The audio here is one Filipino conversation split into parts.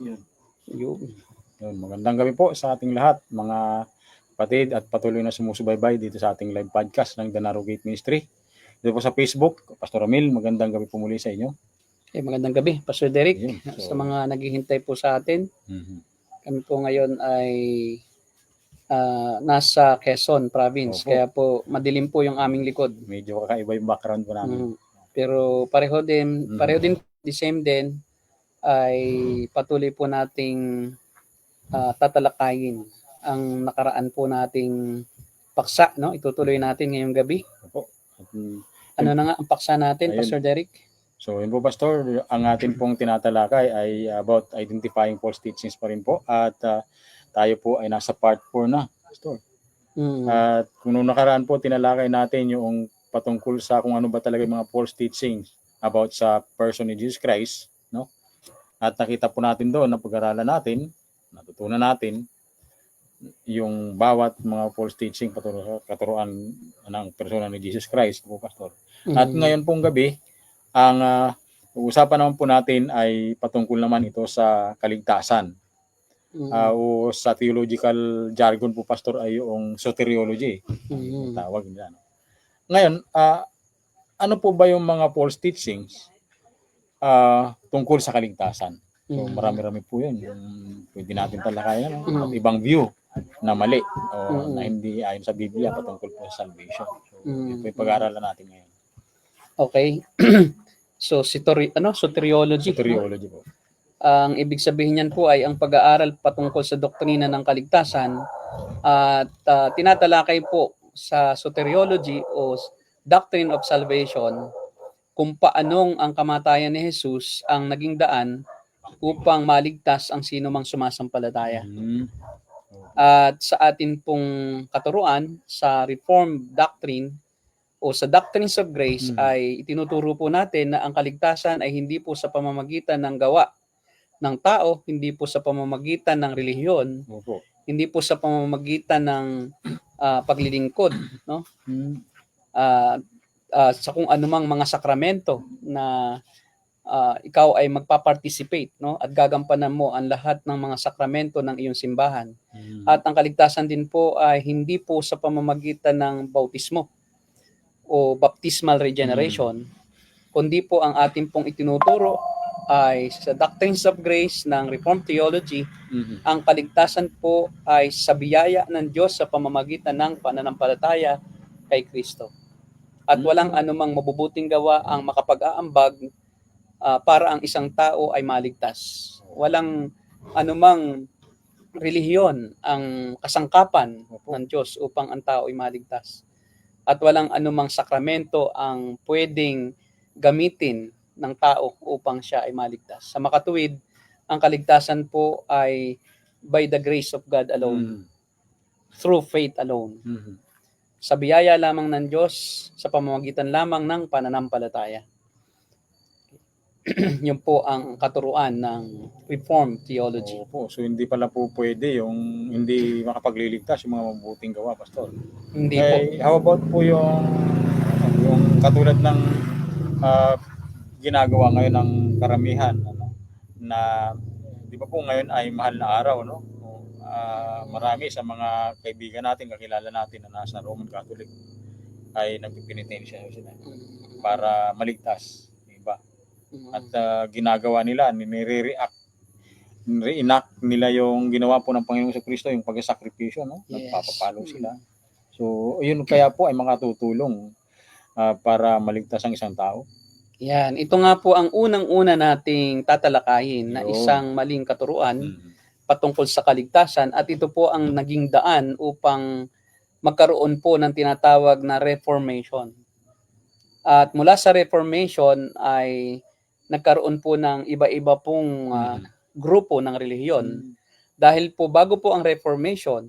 Yun. Yun. Yun, magandang gabi po sa ating lahat, mga kapatid at patuloy na sumusubaybay dito sa ating live podcast ng The Narrow Gate Ministry. Dito po sa Facebook, Pastor Ramil, magandang gabi po muli sa inyo. Magandang gabi, Pastor Derek. Yun, Sa mga naghihintay po sa atin, kami po ngayon ay nasa Quezon Province. Opo. Kaya po madilim po yung aming likod. Medyo kakaiba yung background po namin. Pero pareho din, the same din, ay patuloy po nating tatalakayin ang nakaraan po nating paksa, no? Itutuloy natin ngayong gabi. Opo. Ano na nga ang paksa natin, Ayun. Pastor Derek? So yun po, Pastor, ang atin pong tinatalakay ay about identifying false teachings pa rin po, at tayo po ay nasa part 4 na, Pastor. At kung nung nakaraan po, tinalakay natin yung patungkol sa kung ano ba talaga yung mga false teachings about sa person ni Jesus Christ, no? At nakita po natin doon, na pag-aralan natin, natutunan natin yung bawat mga false teaching katuruan ng persona ni Jesus Christ po, Pastor. At ngayon pong gabi, ang usapan naman po natin ay patungkol naman ito sa kaligtasan. O sa theological jargon po, Pastor, ay yung soteriology. Tawag nila. Ngayon, ano po ba yung mga false teachings tungkol sa kaligtasan? So marami-rami po yun. Pwede natin talakayan at ibang view na mali o na hindi ayon sa Biblia patungkol po sa salvation. So ito yung pag-aaralan natin ngayon. Okay. So soteriology. Soteriology po. Ang ibig sabihin niyan po ay ang pag-aaral patungkol sa doktrina ng kaligtasan, at tinatalakay po sa soteriology o doctrine of salvation kung paanong ang kamatayan ni Jesus ang naging daan upang maligtas ang sino mang sumasampalataya. At sa atin pong katuruan sa Reformed doctrine o sa doctrines of grace ay itinuturo po natin na ang kaligtasan ay hindi po sa pamamagitan ng gawa ng tao, hindi po sa pamamagitan ng relihiyon, hindi po sa pamamagitan ng paglilingkod, no? Sa kung anumang mga sakramento na ikaw ay magpa-participate, no? At gagampanan mo ang lahat ng mga sakramento ng iyong simbahan. At ang kaligtasan din po ay hindi po sa pamamagitan ng bautismo o baptismal regeneration, kundi po ang ating pong itinuturo ay sa doctrines of grace ng Reformed theology. Ang kaligtasan po ay sa biyaya ng Diyos sa pamamagitan ng pananampalataya kay Kristo. At walang anumang mabubuting gawa ang makapag-aambag para ang isang tao ay maligtas. Walang anumang relihiyon ang kasangkapan ng Diyos upang ang tao ay maligtas. At walang anumang sakramento ang pwedeng gamitin ng tao upang siya ay maligtas. Sa makatuwid, ang kaligtasan po ay by the grace of God alone, through faith alone. Sa biyaya lamang ng Diyos, sa pamamagitan lamang ng pananampalataya. Yun po ang katuruan ng Reformed theology. Opo. So hindi pala po pwede yung hindi makapagliligtas yung mga mabuting gawa, Pastor. Hindi po. How about po yung katulad ng ginagawa ngayon ng karamihan, na di ba po ngayon ay mahal na araw, no? Marami sa mga kaibigan natin, kakilala natin na nasa Roman Catholic ay nagpipinitensya sila para maligtas, diba? At ginagawa nila, reenact nila yung ginawa po ng Panginoong Kristo, yung pag-sakripisyo, no? Nagpapapalo sila. So yun kaya po ay makatutulong para maligtas ang isang tao. Yan, ito nga po ang unang-una nating tatalakayin na isang maling katuruan patungkol sa kaligtasan, at ito po ang naging daan upang magkaroon po ng tinatawag na Reformation. At mula sa Reformation ay nagkaroon po ng iba-iba pong grupo ng relihiyon. Dahil po bago po ang Reformation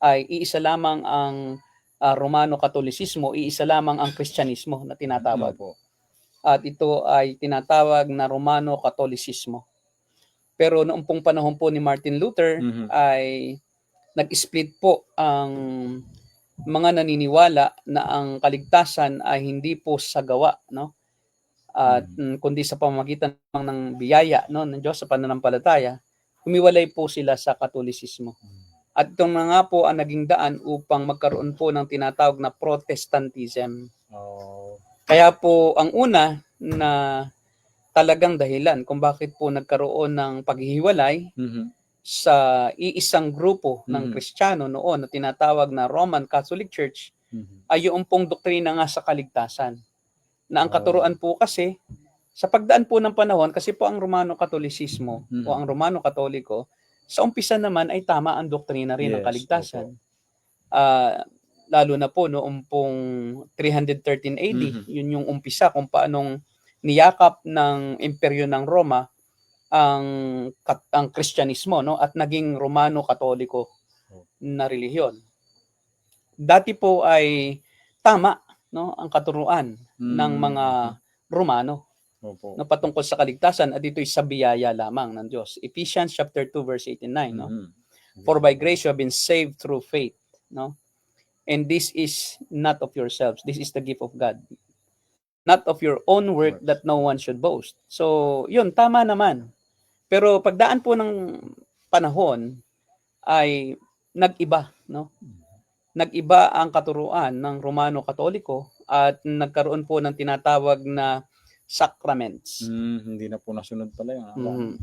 ay iisa lamang ang Romano Katolisismo, iisa lamang ang Kristyanismo na tinatawag. At ito ay tinatawag na Romano Katolisismo. Pero noong pong panahon po ni Martin Luther ay nag-split po ang mga naniniwala na ang kaligtasan ay hindi po sa gawa, no? At kundi sa pamamagitan ng biyaya, no, ng Diyos sa pananampalataya. humiwalay po sila sa Katolisismo. At itong mga po ang naging daan upang magkaroon po ng tinatawag na Protestantism. Oh. Kaya po ang una na talagang dahilan kung bakit po nagkaroon ng paghihiwalay sa iisang grupo ng Kristiyano noon na tinatawag na Roman Catholic Church ay yung pong doktrina nga sa kaligtasan. Na ang katuruan po kasi, sa pagdaan po ng panahon, kasi po ang Romano Katolisismo o ang Romano Katoliko, sa umpisa naman ay tama ang doktrina rin ng kaligtasan. Lalo na po noong pong 313 AD, yun yung umpisa kung paanong niyakap ng imperyo ng Roma ang Kristyanismo, no, at naging Romano Katoliko na relihiyon. Dati po ay tama, no, ang katuruan ng mga Romano. Opo. No, patungkol sa kaligtasan at ito'y sa biyaya lamang ng Diyos. Ephesians chapter 2 verse 89, no? For by grace you have been saved through faith, no? And this is not of yourselves. This is the gift of God. Not of your own work, that no one should boast. So, yun, tama naman. Pero pagdaan po ng panahon ay nag-iba, no? Nag-iba ang katuruan ng Romano Katoliko at nagkaroon po ng tinatawag na sacraments. Hindi na po nasunod pala yun.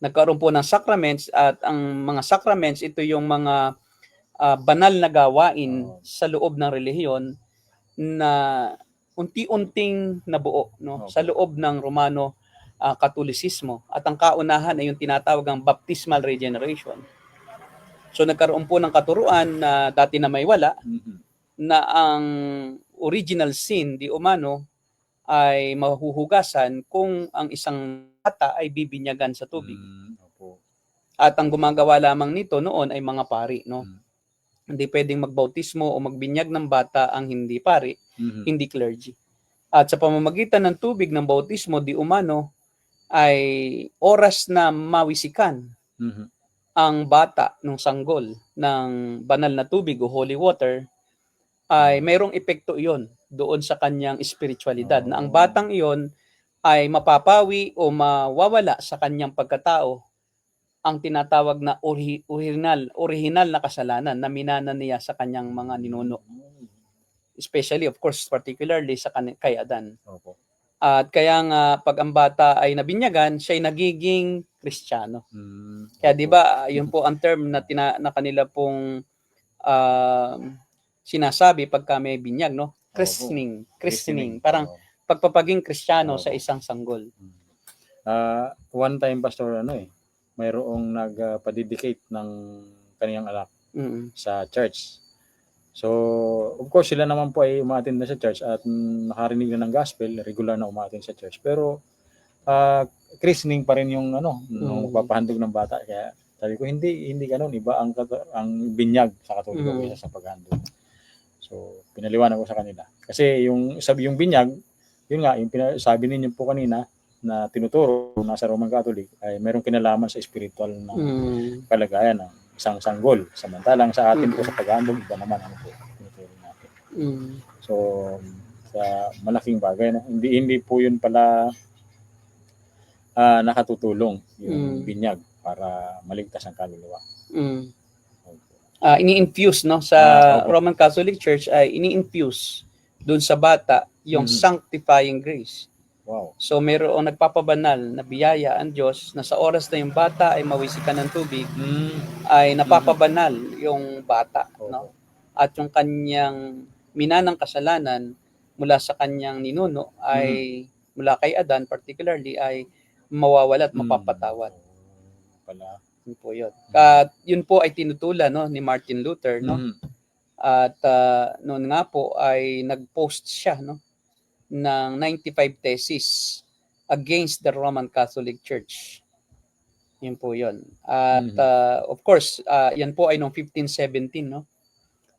Nagkaroon po ng sacraments at ang mga sacraments, ito yung mga banal na gawain sa loob ng relihiyon na unti-unting nabuo, no, sa loob ng Romano Katolisismo. At ang kaunahan ay yung tinatawag ang baptismal regeneration. So nagkaroon po ng katuruan na dati na may wala, na ang original sin di umano ay mahuhugasan kung ang isang bata ay bibinyagan sa tubig. At ang gumagawa lamang nito noon ay mga pari, no? Hindi pwedeng magbautismo o magbinyag ng bata ang hindi pari, hindi clergy. At sa pamamagitan ng tubig ng bautismo di umano ay oras na mawisikan ang bata ng sanggol ng banal na tubig o holy water ay mayroong epekto iyon doon sa kanyang espiritualidad, na ang batang iyon ay mapapawi o mawawala sa kanyang pagkatao ang tinatawag na original na kasalanan na minana niya sa kanyang mga ninuno. Especially, of course, particularly sa kay Adan. At kaya nga pag ang bata ay nabinyagan, siya ay nagiging Kristiyano. Kaya 'di ba, yun po ang term na kanila pong sinasabi pagka may binyag, no? Christening. Parang pagpapaging Kristiyano sa isang sanggol. One time, Pastor, mayroong nagpa-dedicate ng kaniyang anak sa church. So, of course, sila naman po ay umaattend na sa church at nakarinig na ng gospel, regular na umaattend sa church. Pero, christening pa rin yung nung magpapahandog ng bata. Kaya sabi ko, hindi ganun. Iba ang binyag sa Katoliko kaysa sa paghandog. So, pinaliwanag ko sa kanila. Kasi yung binyag, yun nga, yung sabi ninyo po kanina na tinuturo nasa Roman Catholic ay mayroong kinalaman sa spiritual na kalagayan ng isang sanggol. Samantalang sa atin po sa paghandog, iba naman po tinuturo natin. So, sa malaking bagay, hindi po yun pala nakatutulong yung binyag para maligtas ang kaluluwa. Ini-infuse, no, sa Roman Catholic Church ay ini-infuse doon sa bata yung sanctifying grace. Wow. So mayroong nagpapabanal na biyaya ang Diyos na sa oras na yung bata ay mawisikan ng tubig, ay napapabanal yung bata, no? At yung kanyang minanang kasalanan mula sa kanyang ninuno ay mula kay Adan particularly ay mawawala at mapapatawad. Pala. Yun po yun. At yun po ay tinutulan, no, ni Martin Luther, no? At noon nga po ay nag-post siya, no, ng 95 theses against the Roman Catholic Church. Yun po yun. At of course, yan po ay noong 1517, no?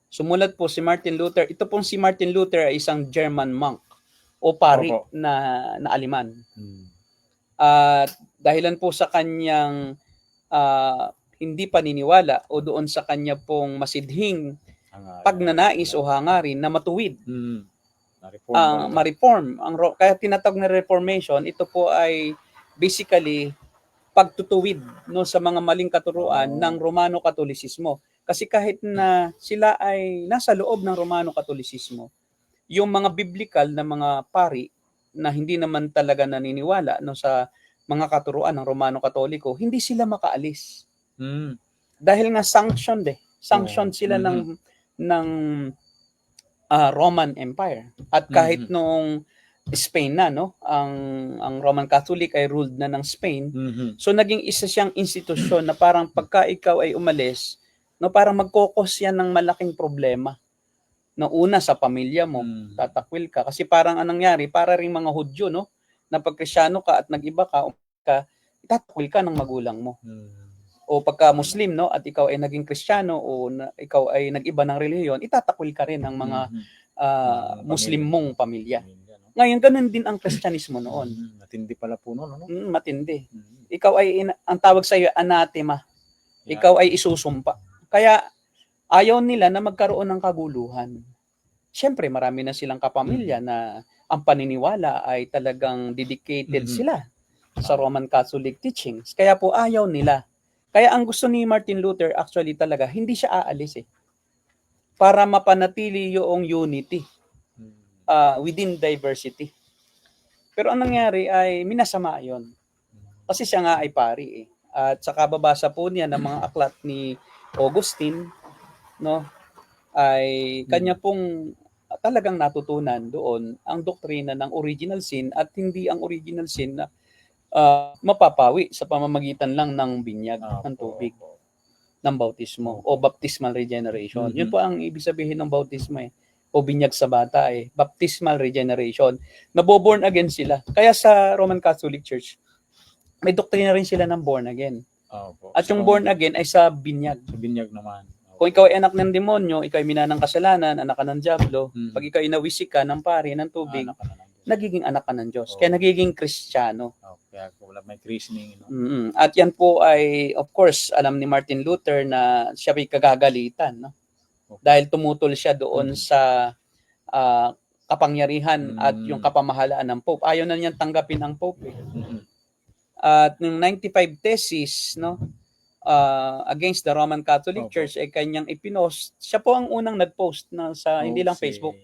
Sumulat po si Martin Luther. Ito pong si Martin Luther ay isang German monk o pari na Aleman. At dahilan po sa kanyang hindi paniniwala o doon sa kanya pong masidhing pagnanais o hangarin na matuwid, ma-reform. Kaya tinatawag na Reformation, ito po ay basically pagtutuwid no sa mga maling katuruan ng Romano Katolisismo. Kasi kahit na sila ay nasa loob ng Romano Katolisismo, yung mga biblical na mga pari na hindi naman talaga naniniwala no sa mga katuruan ng Romano Katoliko, hindi sila makaalis. Dahil nga sanctioned sila ng Roman Empire. At kahit noong Spain na no, ang Roman Catholic ay ruled na ng Spain. So naging isa siyang institusyon na parang pagka ikaw ay umalis, no, parang magkokos yan ng malaking problema. No, una sa pamilya mo, tatakwil ka kasi parang anong nangyari, para ring mga Hudyo no, na pag Kristyano ka at nag-iba ka, itatakwil ka ng magulang mo. O pagka Muslim no, at ikaw ay naging Kristiyano o ikaw ay nag-iba ng relihiyon, itatakwil ka rin ng mga Muslim mong pamilya. Ngayon ganun din ang Kristyanismo noon. Matindi pala po noon, ano? Matindi. Ikaw ay ang tawag sa iyo anathema. Ikaw ay isusumpa. Kaya ayaw nila na magkaroon ng kaguluhan. Siyempre, marami na silang kapamilya na ang paniniwala ay talagang dedicated sila sa Roman Catholic teachings. Kaya po ayaw nila. Kaya ang gusto ni Martin Luther actually talaga, hindi siya aalis para mapanatili yung unity within diversity. Pero ang nangyari ay minasama yon. Kasi siya nga ay pari At sa kababasa po niya ng mga aklat ni Augustine, no, ay kanya pong talagang natutunan doon ang doktrina ng original sin at hindi ang original sin na mapapawi sa pamamagitan lang ng binyag ng tubig ng bautismo o baptismal regeneration. Yun po ang ibig sabihin ng bautismo o binyag sa bata baptismal regeneration. Naboborn again sila. Kaya sa Roman Catholic Church, may doktrina rin sila ng born again. At yung born again ay sa binyag. Sa binyag naman. Kung ikaw ay anak ng demonyo, ikaw ay minanang kasalanan, anak ka ng diablo, pag ikaw ay nawisik ka ng pari, ng tubig, nagiging anak ka ng Diyos. Kaya nagiging Kristiyano. Kaya wala may christening. At yan po ay, of course, alam ni Martin Luther na siya ay kagagalitan. No? Dahil tumutol siya doon sa kapangyarihan at yung kapamahalaan ng Pope. Ayaw na niyan tanggapin ang Pope. At yung 95 thesis, no, against the Roman Catholic Church ay kanyang ipinost. Siya po ang unang nag-post na sa hindi lang Facebook.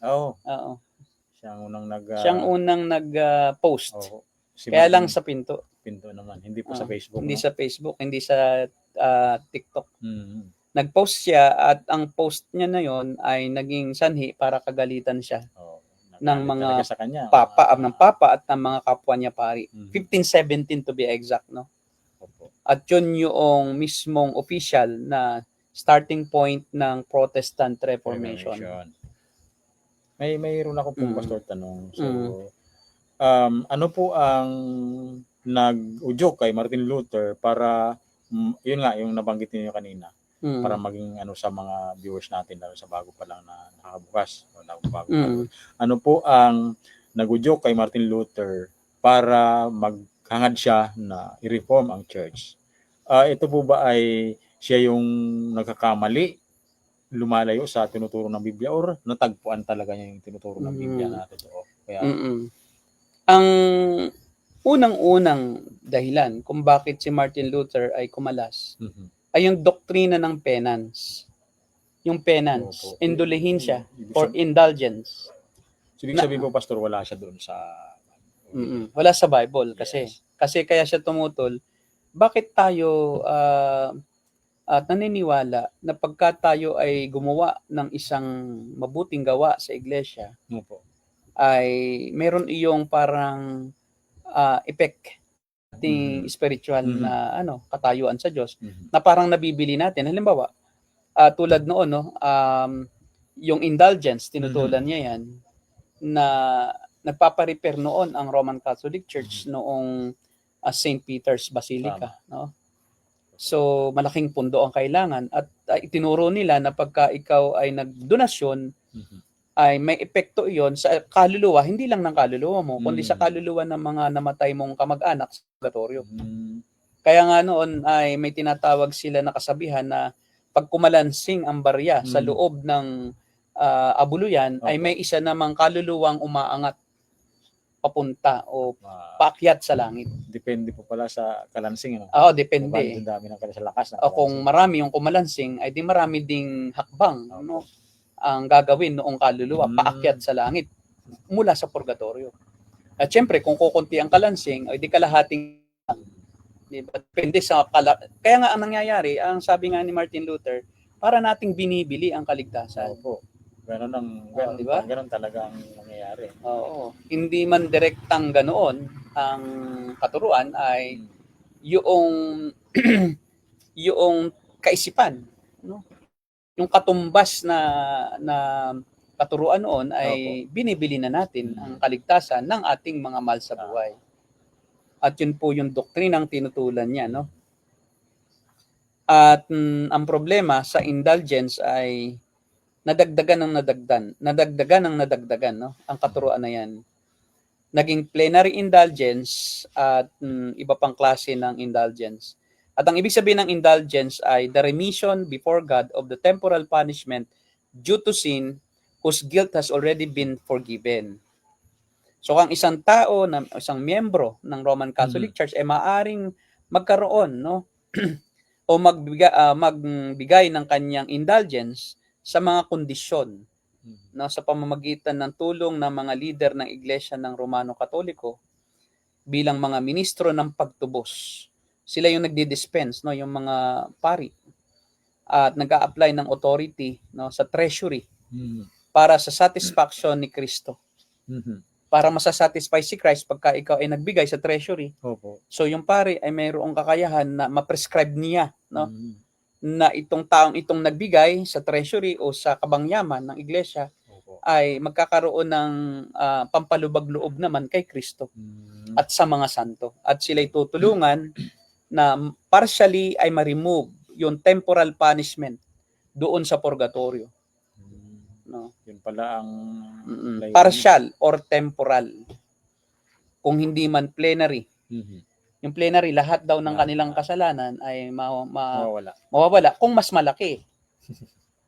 Siya ang unang nag-post. Kaya lang sa pinto. Pinto naman, hindi po sa Facebook. Hindi sa Facebook, hindi sa TikTok. Nag-post siya at ang post niya na yon ay naging sanhi para kagalitan siya ng mga papa at ng mga kapwa niya pari. 1517 to be exact, no? At yun yung mismong official na starting point ng Protestant Reformation. Mayroon ako pong pastor tanong. So, ano po ang nag-udyok kay Martin Luther para, yun nga, yung nabanggit niyo kanina, para maging sa mga viewers natin, lalo sa bago pa lang na nakabukas. Ano po ang nag-udyok kay Martin Luther para maghangad siya na i-reform ang church? Ito po ba ay siya yung nagkakamali, lumalayo sa tinuturo ng Biblia, or natagpuan talaga niya yung tinuturo ng Biblia na totoo? Kaya, ang unang-unang dahilan kung bakit si Martin Luther ay kumalas ay yung doktrina ng penance. Yung penance, indulhensya or indulgence. So, ibig sabihin po, Pastor, wala siya doon sa... Wala sa Bible kasi. Kasi kaya siya tumutol. Bakit tayo naniniwala na pagka tayo ay gumawa ng isang mabuting gawa sa iglesia, ay meron iyong parang effect ating spiritual na katayuan sa Diyos na parang nabibili natin. Halimbawa, tulad noon, no, yung indulgence, tinutulan niya yan, na nagpapa-repair noon ang Roman Catholic Church noong St. Peter's Basilica. No? So, malaking pundo ang kailangan. At itinuro nila na pagka ikaw ay nagdonasyon, ay may epekto iyon sa kaluluwa, hindi lang ng kaluluwa mo, kundi sa kaluluwa ng mga namatay mong kamag-anak sa purgatorio. Kaya nga noon ay may tinatawag sila na kasabihan na pag kumalansing ang barya sa loob ng abuluyan, ay may isa namang kaluluwang umaangat. papunta o Ah, paakyat sa langit. depende po pala sa kalansing, ano? Oo, Kung depende. gaano dami ng sa lakas ng O kung kalansing. marami yung kumalansing, ay di marami ding hakbang, Opo. no, ang gagawin noong kaluluwa, paakyat Mm. sa langit mula sa purgatorio. At syempre, kung kukunti ang kalansing, ay di kalahating, di ba? Depende sa kaya nga ang nangyayari, ang sabi nga ni Martin Luther, para nating binibili ang kaligtasan. Opo. Di ba? Ganun talaga ang nangyayari. Oo. Hindi man direktang ganoon ang katuruan ay Mm. yung yung kaisipan, no? Yung katumbas na katuruan noon ay binibili na natin ang kaligtasan ng ating mga mahal sa buhay. At yun po yung doktrinang tinutulan niya, no? At ang problema sa indulgence ay nadagdagan, no? Ang katuruan na yan. Naging plenary indulgence at iba pang klase ng indulgence. At ang ibig sabihin ng indulgence ay the remission before God of the temporal punishment due to sin whose guilt has already been forgiven. So ang isang tao, isang miyembro ng Roman Catholic Church ay maaring magkaroon, no, o magbigay ng kanyang indulgence sa mga kondisyon, no, sa pamamagitan ng tulong ng mga leader ng Iglesia ng Romano Katoliko bilang mga ministro ng pagtubos. Sila yung nagdi-dispense, no, yung mga pari, at nag-a-apply ng authority, no, sa treasury para sa satisfaction ni Kristo. Para masasatisfy si Christ pagka ikaw ay nagbigay sa treasury. Opo. So yung pari ay mayroong kakayahan na ma-prescribe niya, no, na itong taong itong nagbigay sa treasury o sa kabangyaman ng iglesia ay magkakaroon ng pampalubag-loob naman kay Kristo at sa mga santo. At sila'y tutulungan na partially ay ma-remove yung temporal punishment doon sa purgatorio. No? Yun pala ang partial or temporal. Kung hindi man plenary. Yung plenary, lahat daw ng kanilang kasalanan ay mawawala kung mas malaki.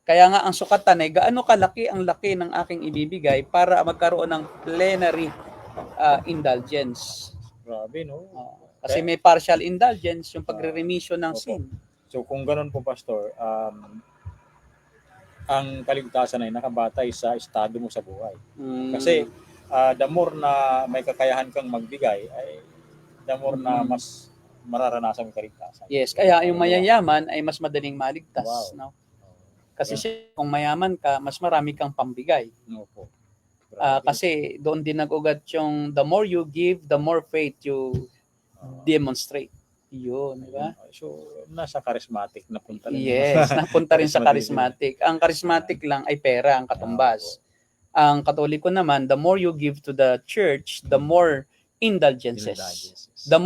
Kaya nga ang sukatan ay gaano kalaki ang laki ng aking ibibigay para magkaroon ng plenary indulgence. Grabe, no? Kasi may partial indulgence, yung pagre-remission ng sin. So kung ganun po, Pastor, ang kaligtasan ay nakabatay sa estado mo sa buhay. Kasi the more na may kakayahan kang magbigay, ay the more na mas mararanasan mo kaligtasan. Yes, kaya yung mayayaman ay mas madaling maligtas. Wow. No? Kasi kung mayaman ka, mas marami kang pambigay. Opo. Kasi doon din nag-ugat yung the more you give, the more faith you demonstrate. Yun, di ba? So, nasa charismatic napunta rin. Yes, napunta rin sa charismatic. Ang charismatic lang ay pera, ang katumbas. Ang Katoliko naman, the more you give to the church, the more indulgences. The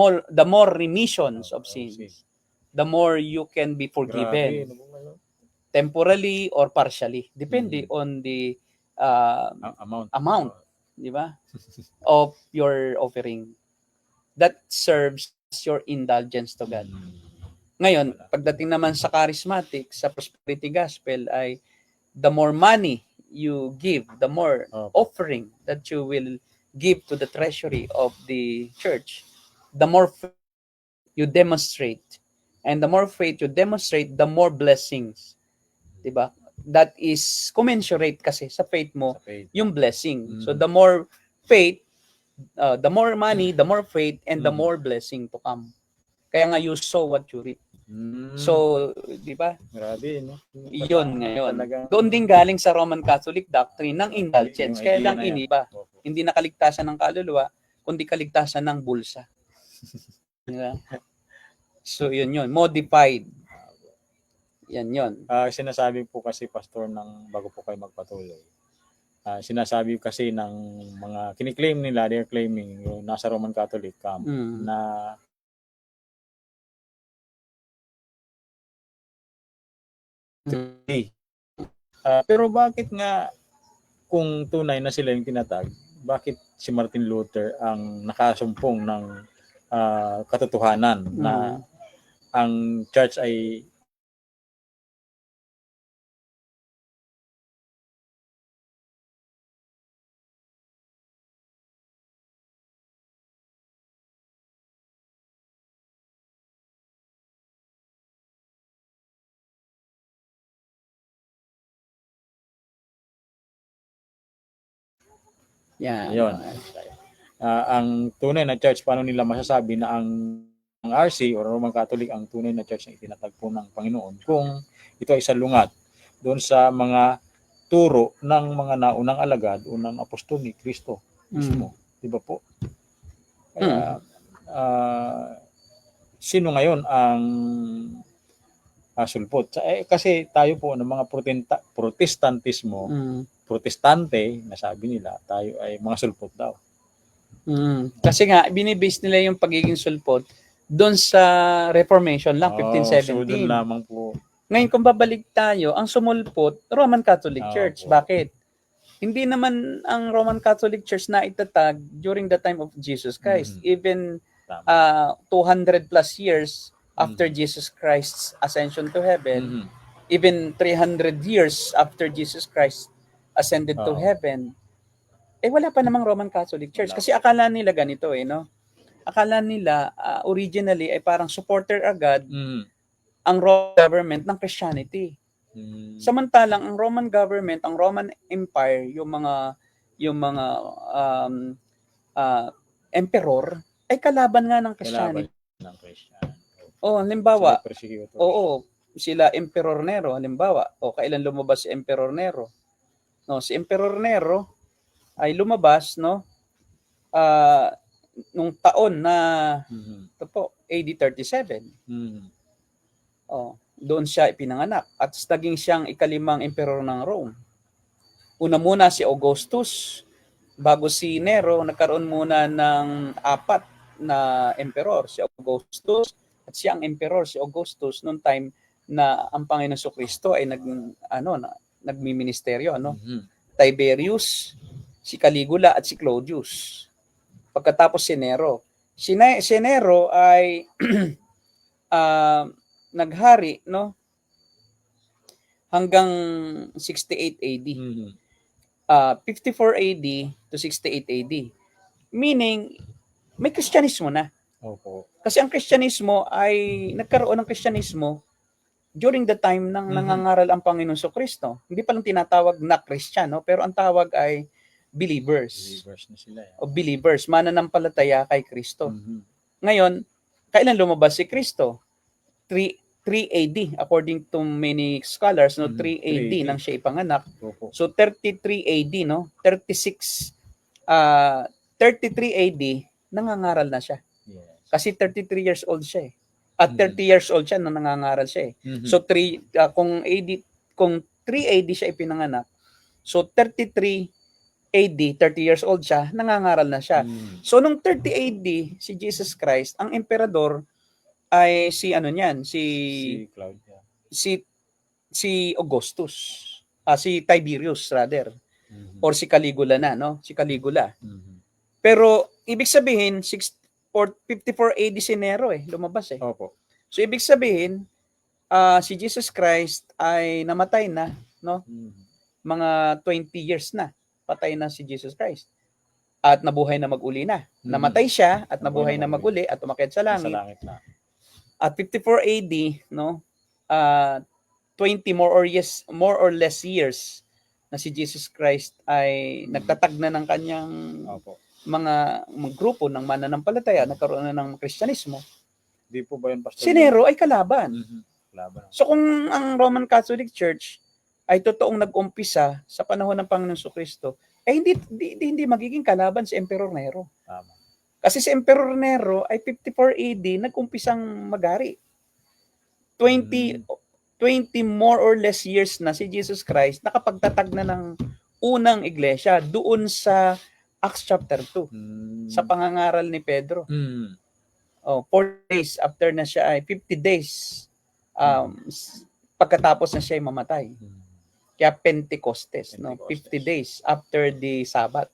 more remissions of sins. The more you can be forgiven. Temporally or partially. Depende on the amount, di ba? Of your offering. That serves your indulgence to God. Ngayon, pagdating naman sa charismatic, sa prosperity gospel ay the more money you give, the more offering that you will give to the treasury of the church, the more faith you demonstrate. And the more faith you demonstrate, the more blessings. Diba? That is commensurate kasi sa faith mo, yung blessing. So the more faith, the more money, the more faith, and the more blessing to come. Kaya nga you sow what you reap. So, di ba? Grabe, no? Iyon ngayon. Doon din galing sa Roman Catholic doctrine ng indulgence. Kaya lang iniba. Hindi na kaligtasan ng kaluluwa, kundi kaligtasan ng bulsa. Diba? So, yun. Modified. Yan. Sinasabi po kasi, Pastor, bago po kayo magpatuloy, sinasabi kasi ng mga kiniklaim nila, they're claiming yung nasa Roman Catholic camp na pero bakit nga kung tunay na sila yung tinatag, bakit si Martin Luther ang nakasumpong ng katotohanan na ang church ay Yan. Ayun. Ang tunay na church, paano nila masasabi na ang RC o Roman Catholic ang tunay na church na itinatagpo ng Panginoon kung ito ay salungat doon sa mga turo ng mga naunang alagad o ng apostol ni Kristo mismo. Di ba po? Kaya, sino ngayon ang sulpot? Kasi tayo po ng mga protestantismo, protestante, nasabi nila, tayo ay mga sulpot daw. Kasi nga, binibase nila yung pagiging sulpot doon sa Reformation lang, 1517. So doon lamang po. Ngayon, kung babalik tayo, ang sumulpot, Roman Catholic Church. Bakit? Hindi naman ang Roman Catholic Church na itatag during the time of Jesus Christ. Even 200 plus years after Jesus Christ's ascension to heaven, even 300 years after Jesus Christ ascended to heaven, wala pa namang Roman Catholic Church. Kasi akala nila ganito no? Akala nila originally ay parang supporter agad ang Roman government ng Christianity. Samantalang ang Roman government, ang Roman Empire, yung mga emperor ay kalaban nga ng Christianity. Halimbawa, sila Emperor Nero, halimbawa, kailan lumabas si Emperor Nero? No, si Emperor Nero ay lumabas nung taon na ito po, AD 37. Doon siya ipinanganak at naging siyang ikalimang emperor ng Rome. Una muna si Augustus, bago si Nero, nagkaroon muna ng 4 na emperor, si Augustus at siya ang emperor, si Augustus, noong time na ang Panginoon Jesucristo ay nagmiministeryo, Tiberius, si Caligula at si Claudius. Pagkatapos si Nero. Si Nero ay naghari hanggang 68 AD. 54 AD to 68 AD. Meaning may Kristyanismo na. Kasi ang Kristyanismo ay nagkaroon ng Kristyanismo during the time ng nangangaral ang Panginoon Jesucristo. Hindi pa lang tinatawag na Christian, pero ang tawag ay believers. Believers na sila. O believers, mananampalataya kay Kristo. Ngayon, kailan lumabas si Kristo? 3 AD, according to many scholars, 3 AD nang siya ipanganak. So 33 AD, 33 AD, nangangaral na siya. Kasi 33 years old siya At 30 years old siya nang nangangaral siya So kung 3 AD siya ipinanganak, so 33 AD, 30 years old siya, nangangaral na siya. So nung 30 AD, si Jesus Christ, ang emperador ay si Claudia. Si Augustus. Si Tiberius rather. Or si Caligula na, Si Caligula. Pero ibig sabihin 54 AD si Nero lumabas Opo. So ibig sabihin si Jesus Christ ay namatay na, Mga 20 years na patay na si Jesus Christ. At nabuhay na mag-uli na. Namatay siya at nabuhay na mag-uli at umakyat sa langit. Na. At 54 AD, 20 more or less years na si Jesus Christ ay nagtatag na ng kanyang mga grupo ng mananampalataya, nagkaroon na ng Kristyanismo. Di po ba yun, Pastor? Si Nero ay kalaban. Kalaban. So kung ang Roman Catholic Church ay totoong nag-umpisa sa panahon ng Panginoon Jesucristo, hindi magiging kalaban si Emperor Nero. Tama. Kasi si Emperor Nero ay 54 AD nag-umpisang magari. 20 more or less years na si Jesus Christ nakapagtatag na ng unang iglesia doon sa Acts chapter 2 sa pangangaral ni Pedro. 4 days after na siya ay 50 days pagkatapos na siya ay mamatay. Kaya Pentecostes, 50 days after the Sabbath.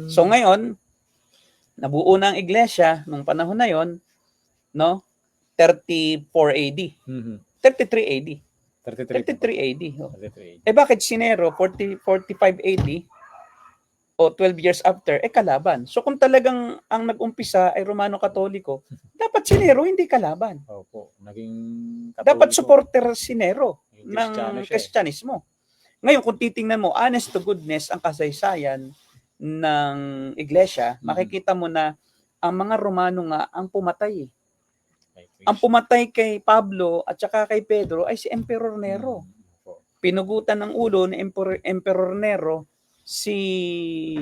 So ngayon, nabuo na ang iglesia nung panahon na yon, 34 AD. 33 AD. 33 AD. Bakit si Nero 45 AD o 12 years after kalaban? So kung talagang ang nag-umpisa ay Romano Katoliko, dapat si Nero hindi kalaban. Opo, naging Katoliko. Dapat supporter si Nero ng Kristyanismo. Ngayon kung titingnan mo honest to goodness ang kasaysayan ng iglesia, makikita mo na ang mga Romano nga ang pumatay. Ang pumatay kay Pablo at saka kay Pedro ay si Emperor Nero. Pinugutan ng ulo ni Emperor Nero si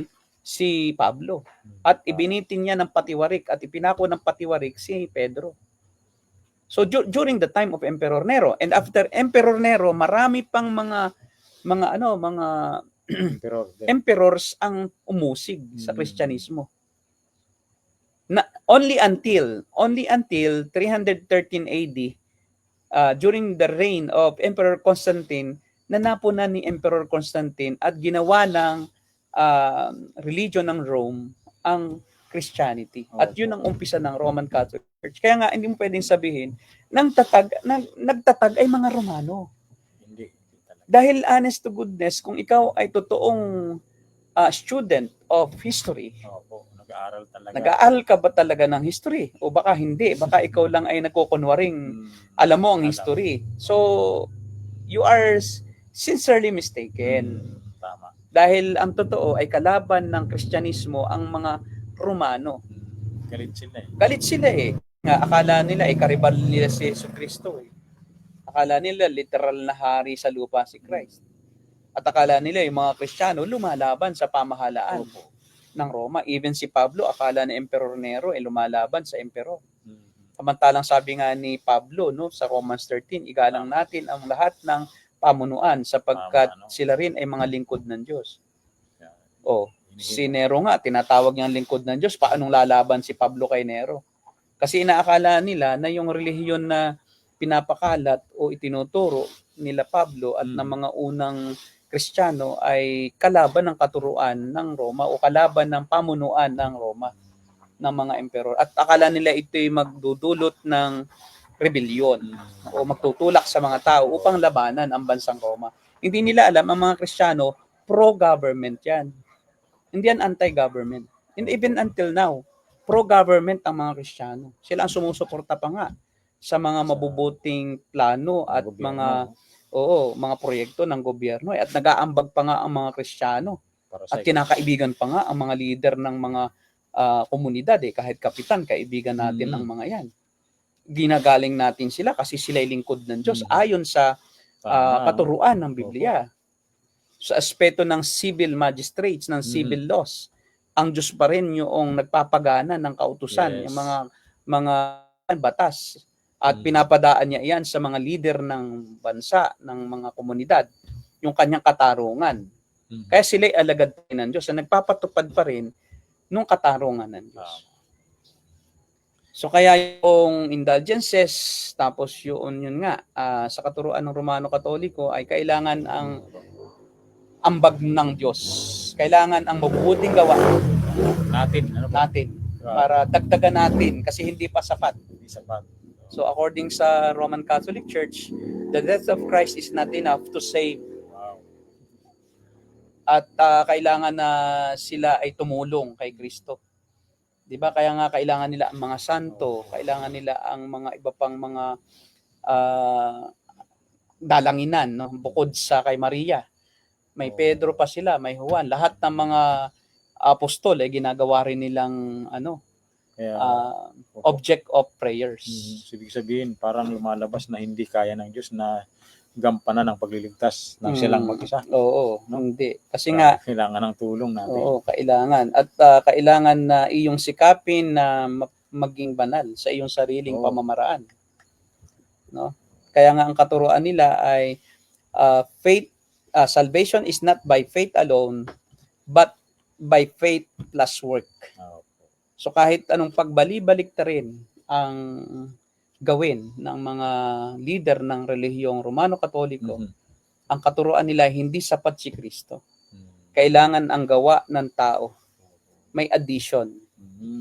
Pablo at ibinitin niya ng patiwarik at ipinako ng patiwarik si Pedro. So during the time of Emperor Nero, and after Emperor Nero, marami pang mga emperors ang umusig sa Kristyanismo. Only until 313 AD, during the reign of Emperor Constantine, nanapunan ni Emperor Constantine at ginawa ng religion ng Rome ang Christianity. At yun ang umpisa ng Roman Catholic Church. Kaya nga hindi mo pwedeng sabihin nagtatag ay mga Romano. Hindi talaga. Dahil honest to goodness, kung ikaw ay totoong student of history, nag-aaral talaga. Nag-aaral ka ba talaga ng history? O baka hindi, baka ikaw lang ay nagkukunwaring alam mo ang history. So, you are sincerely mistaken. Tama. Dahil ang totoo ay kalaban ng Kristyanismo ang mga Romano. Galit sila eh. Galit sila eh. Nga, akala nila ay karibal nila si Jesucristo eh. Akala nila literal na hari sa lupa si Christ. At akala nila yung mga Kristiyano lumalaban sa pamahalaan ng Roma. Even si Pablo, akala ni Emperor Nero ay lumalaban sa emperor. Samantalang sabi nga ni Pablo sa Romans 13, igalang natin ang lahat ng pamunuan sapagkat sila rin ay mga lingkod ng Diyos. Si Nero nga, tinatawag niyang lingkod ng Diyos. Paanong lalaban si Pablo kay Nero? Kasi inaakala nila na yung relihiyon na pinapakalat o itinuturo nila Pablo at ng mga unang Kristiyano ay kalaban ng katuruan ng Roma o kalaban ng pamunuan ng Roma, ng mga emperor. At akala nila ito'y magdudulot ng rebellion o magtutulak sa mga tao upang labanan ang bansang Roma. Hindi nila alam, ang mga Kristiyano, pro-government yan. Hindi yan anti-government. And even until now, pro-government ang mga Kristiyano. Sila ang sumusuporta pa nga sa mga mabubuting plano at mga proyekto ng gobyerno at nag-aambag pa nga ang mga Kristiyano at kinakaibigan pa nga ang mga leader ng mga komunidad kahit kapitan, kaibigan natin ang mga yan. Ginagaling natin sila kasi sila'y lingkod ng Diyos ayon sa katuruan ng Biblia. Sa aspeto ng civil magistrates, ng civil laws, ang Diyos pa rin yung nagpapagana ng kautusan, yung mga batas. At pinapadaan niya iyan sa mga leader ng bansa, ng mga komunidad, yung kanyang katarungan. Kaya sila'y alagad pa rin ng Diyos na nagpapatupad pa rin nung katarungan ng Diyos. So kaya yung indulgences, tapos yun nga, sa katuruan ng Romano Katoliko ay kailangan ang ambag ng Diyos. Kailangan ang mabubuting gawa natin para dagdagan natin kasi hindi pa sapat. So according sa Roman Catholic Church, the death of Christ is not enough to save. At kailangan na sila ay tumulong kay Kristo. 'Di ba? Kaya nga kailangan nila ang mga santo, kailangan nila ang mga iba pang mga dalanginan, no? Bukod sa kay Maria. May Pedro pa sila, may Juan, lahat ng mga apostol ginagawa rin nilang object of prayers. Ibig sabihin, parang lumalabas na hindi kaya ng Diyos na gampanan ang pagliligtas ng silang mag-isa. Oo, hindi. Kasi nga, kailangan ng tulong natin. Oo, kailangan. At kailangan na iyong sikapin na maging banal sa iyong sariling pamamaraan. No? Kaya nga ang katuruan nila ay salvation is not by faith alone, but by faith plus work. So kahit anong pagbali-balik ta rin ang gawin ng mga leader ng relihiyong Romano Katoliko, ang katuruan nila hindi sapat si Kristo. Kailangan ang gawa ng tao. May addition.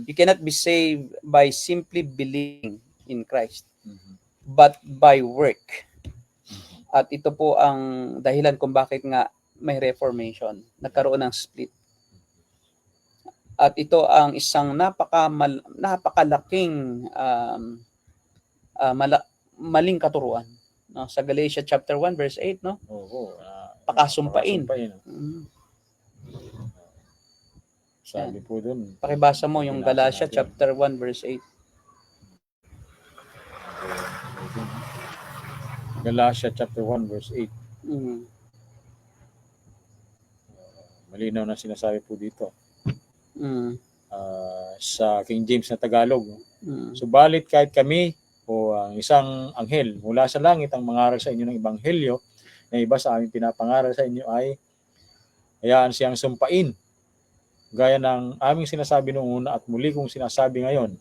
You cannot be saved by simply believing in Christ, but by work. At ito po ang dahilan kung bakit nga may Reformation. Nagkaroon ng split. At ito ang isang napakalaking maling katuruan. No? Sa Galatia chapter 1 verse 8, no? Pakasumpain. Sabi po doon. Pakibasa mo yung Galatia chapter 1 verse 8. Galatia chapter 1 verse 8. Mm. Malinaw na sinasabi po dito. Mm. Sa King James na Tagalog. Mm. Subalit kahit kami o ang isang anghel mula sa langit ang mangaral sa inyo ng ebanghelyo na iba sa aming pinapangaral sa inyo ay hayaan siyang sumpain. Gaya ng aming sinasabi noong una at muli kong sinasabi ngayon.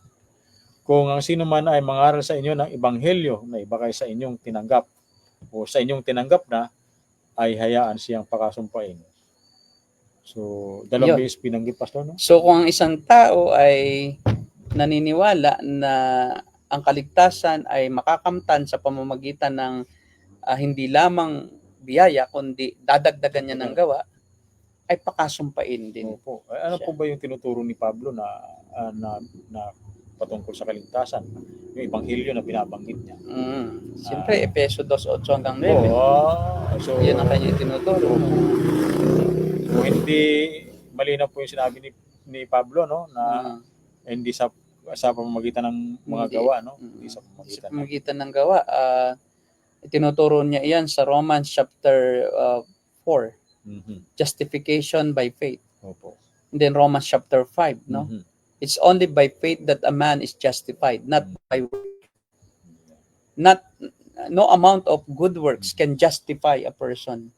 Kung ang sino man ay mangaral sa inyo ng ebanghelyo na iba kay sa inyong tinanggap o sa inyong tinanggap na, ay hayaan siyang pakasumpain. So, dalawang beses binanggit, Pastor, no? So, kung ang isang tao ay naniniwala na ang kaligtasan ay makakamtan sa pamamagitan ng hindi lamang biyaya, kundi dadagdagan niya ng gawa, ay pakasumpain din. Opo. Ano po ba yung tinuturo ni Pablo na patungkol sa kaligtasan? Yung ebanghelyo na binabanggit niya. Siyempre, Efeso 2:8 hanggang 9. So, yan ang kanya tinuturo. So, hindi malinaw po yung sinabi ni Pablo, no, na hindi sa pamamagitan ng mga gawa, no? Hindi sa pamamagitan ng gawa. Tinuturo niya iyan sa Romans chapter 4. Justification by faith. Opo. And then Romans chapter 5, no? It's only by faith that a man is justified, not by works. No amount of good works can justify a person.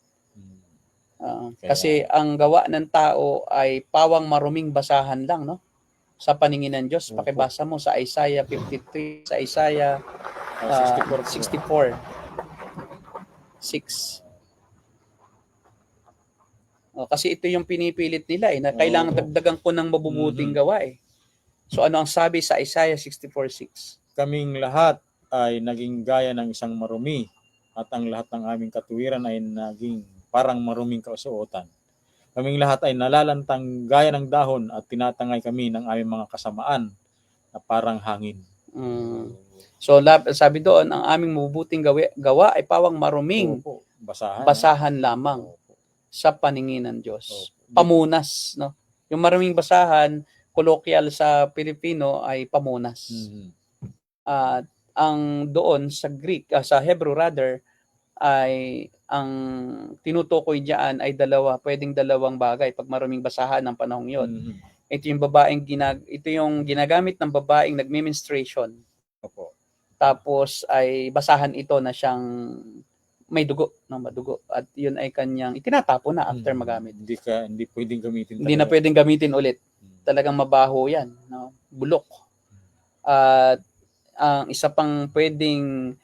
Kasi ang gawa ng tao ay pawang maruming basahan lang, no? Sa paningin ng Diyos. Pakibasa mo sa Isaiah 53, sa Isaiah 64. 6. Kasi ito yung pinipilit nila na kailangan dagdagan ko ng mabubuting gawa eh. So ano ang sabi sa Isaiah 64:6? Kaming lahat ay naging gaya ng isang marumi at ang lahat ng aming katuwiran ay naging parang maruming kasuotan. Kaming lahat ay nalalantang gaya ng dahon at tinatangay kami ng aming mga kasamaan na parang hangin. So sabi doon, ang aming mabubuting gawa ay pawang maruming basahan lamang sa paningin ng Diyos. Pamunas, no? Yung maruming basahan, colloquial sa Pilipino ay pamunas. Ang doon sa Greek, sa Hebrew rather, ay ang tinutukoy diyan ay pwedeng dalawang bagay pag maruming basahan ng panahong 'yon. Ito yung ginagamit ng babaeng nagme-menstruation. Opo. Tapos ay basahan ito na siyang may dugo, no, madugo, at 'yun ay kanyang itinatapon na after magamit. Hindi pwedeng gamitin. Hindi na pwedeng gamitin ulit. Talagang mabaho 'yan, no? Bulok. At ang isa pang pwedeng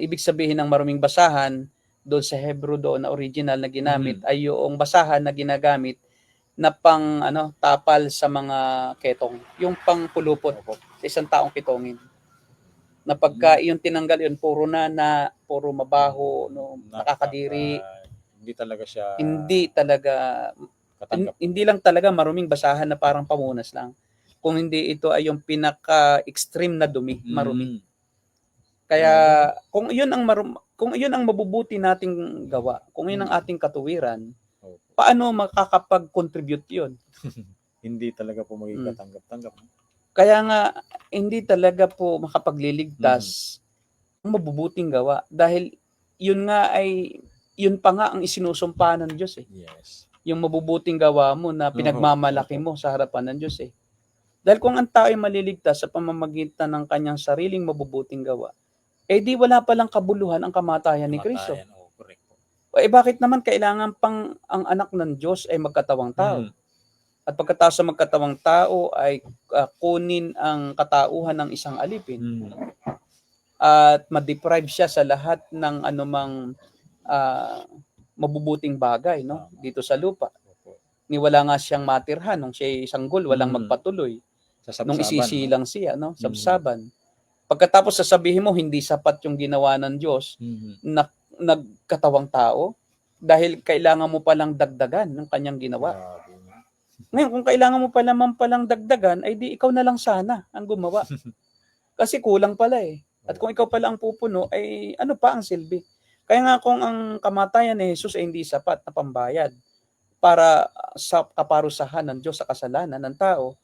ibig sabihin ng maruming basahan doon sa Hebrew doon na original na ginamit ay yung basahan na ginagamit na pang tapal sa mga ketong, yung pang pulupot sa isang taong kitongin. Na pagka yung tinanggal yun, puro mabaho, no, nakakadiri. Hindi talaga siya katanggap. Hindi lang talaga maruming basahan na parang pamunas lang. Kung hindi ito ay yung pinaka-extreme na dumi, marumi. Kaya kung iyon ang mabubuti nating gawa, kung iyon ang ating katuwiran, paano makakapag-contribute 'yon? Hindi talaga po magiging katanggap-tanggap. Kaya nga hindi talaga po makapagliligtas ang mabubuting gawa dahil yun pa nga ang isinusumpa ng Diyos eh. Yes. Yung mabubuting gawa mo na pinagmamalaki mo sa harapan ng Diyos eh. Dahil kung ang tao ay maliligtas sa pamamagitan ng kanyang sariling mabubuting gawa, di wala palang kabuluhan ang kamatayan ni Kristo. Bakit naman kailangan pang ang anak ng Diyos ay magkatawang tao? At pagkatapos sa magkatawang tao ay kunin ang katauhan ng isang alipin at ma-deprive siya sa lahat ng anumang mabubuting bagay, no, dito sa lupa. Wala nga siyang matirhan nung siya sanggol, walang magpatuloy. Nung isisilang siya, no, sabsaban. Pagkatapos sasabihin mo hindi sapat yung ginawa ng Diyos na nagkatawang tao dahil kailangan mo palang dagdagan ng kanyang ginawa. Ngayon, kung kailangan mo palang dagdagan, ay di ikaw na lang sana ang gumawa. Kasi kulang pala eh. At kung ikaw pala ang pupuno, ay ano pa ang silbi? Kaya nga kung ang kamatayan ni Jesus ay hindi sapat na pambayad para sa kaparusahan ng Diyos sa kasalanan ng tao,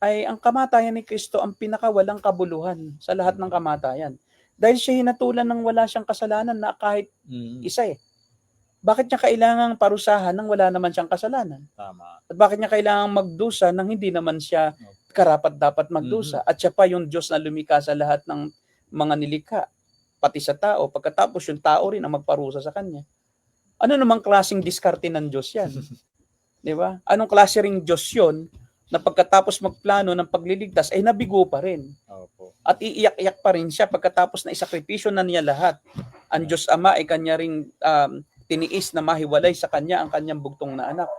ay ang kamatayan ni Kristo ang pinakawalang kabuluhan sa lahat ng kamatayan. Dahil siya hinatulan ng wala siyang kasalanan na kahit isa eh. Bakit niya kailangang parusahan nang wala naman siyang kasalanan? Tama. At bakit niya kailangang magdusa nang hindi naman siya karapat-dapat magdusa? At siya pa yung Diyos na lumikha sa lahat ng mga nilikha, pati sa tao. Pagkatapos yung tao rin ang magparusa sa kanya. Ano namang klaseng diskarte ng Diyos yan? Di ba? Anong klase ring Diyos yun na pagkatapos magplano ng pagliligtas ay nabigo pa rin? Opo. At iiyak-iyak pa rin siya pagkatapos na isakripisyo na niya lahat. Ang Diyos Ama ay kanya ring tiniis na mahiwalay sa kanya ang kanyang bugtong na anak.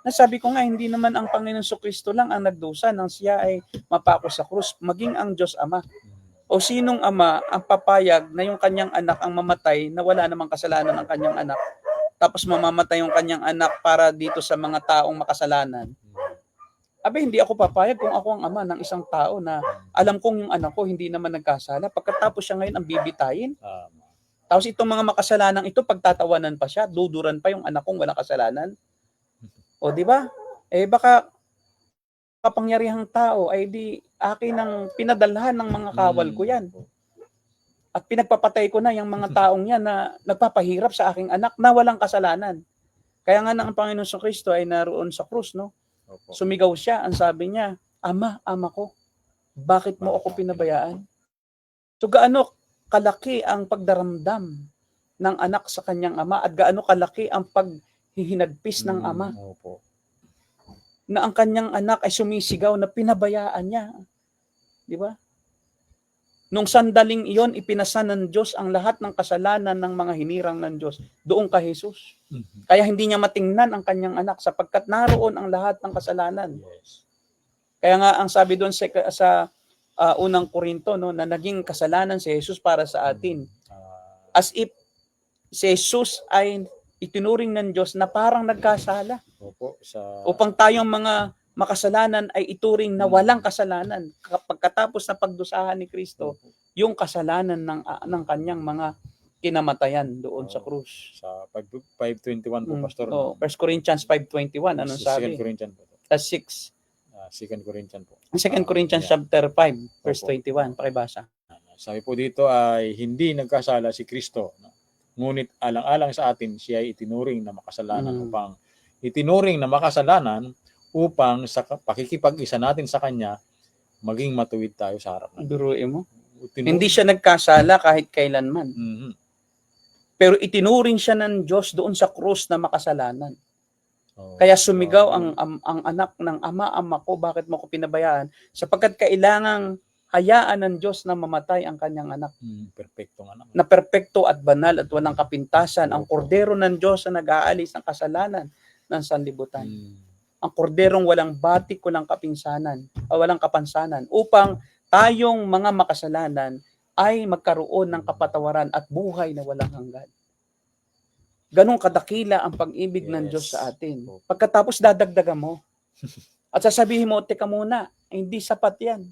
Nasabi ko nga, hindi naman ang Panginoon Kristo lang ang nagdusa nang siya ay mapako sa krus, maging ang Diyos Ama. O sinong ama ang papayag na yung kanyang anak ang mamatay na wala namang kasalanan ng kanyang anak, tapos mamamatay yung kanyang anak para dito sa mga taong makasalanan? Abe, hindi ako papayag kung ako ang ama ng isang tao na alam kong yung anak ko hindi naman nagkasala. Pagkatapos siya ngayon ang bibitayin. Tapos itong mga makasalanang ito, pagtatawanan pa siya, duduran pa yung anak kong walang kasalanan. O di ba? Eh baka kapangyarihang tao ay di akin ang pinadalhan ng mga kawal ko yan. At pinagpapatay ko na yung mga taong yan na nagpapahirap sa aking anak na walang kasalanan. Kaya nga ang Panginoon Kristo ay naroon sa krus, no? Sumigaw siya, ang sabi niya, Ama, ama ko, bakit mo ako pinabayaan? So gaano kalaki ang pagdaramdam ng anak sa kanyang ama at gaano kalaki ang paghihinagpis ng ama na ang kanyang anak ay sumisigaw na pinabayaan niya. Di ba? Nung sandaling iyon, ipinasa ng Diyos ang lahat ng kasalanan ng mga hinirang ng Diyos doon kay Jesus. Kaya hindi niya matingnan ang kanyang anak sapagkat naroon ang lahat ng kasalanan. Kaya nga ang sabi doon sa unang Korinto, no, na naging kasalanan si Jesus para sa atin. As if si Jesus ay itinuring ng Diyos na parang nagkasala. Upang tayong mga makasalanan ay ituring na walang kasalanan. Pagkatapos na pagdusahan ni Kristo, yung kasalanan ng kanyang mga kinamatayan doon sa krus. Sa 5:21 po, Pastor. 1 Corinthians 5:21, anong sabi? 2 Corinthians po. 6. 2 Corinthians po. 2 Corinthians chapter 5, verse 21, pakibasa. Sabi po dito ay hindi nagkasala si Kristo. Ngunit alang-alang sa atin, siya ay itinuring na makasalanan upang sa pakikipag-isa natin sa Kanya, maging matuwid tayo sa harap ng Diyos. Biruin mo. Hindi siya nagkasala kahit kailanman. Pero itinuring siya ng Diyos doon sa krus na makasalanan. Kaya sumigaw ang anak ng ama ko, bakit mo ko pinabayaan? Sapagkat kailangang hayaan ng Diyos na mamatay ang kanyang anak. Perpektong anak. Na perpekto at banal at walang kapintasan. Ang kordero ng Diyos na nag-aalis ng kasalanan ng sanlibutan. Ang korderong walang batik, walang kapansanan, upang tayong mga makasalanan ay magkaroon ng kapatawaran at buhay na walang hanggan. Ganong kadakila ang pag-ibig ng Diyos sa atin. Pagkatapos dadagdagan mo. At sasabihin mo, teka muna, hindi sapat yan.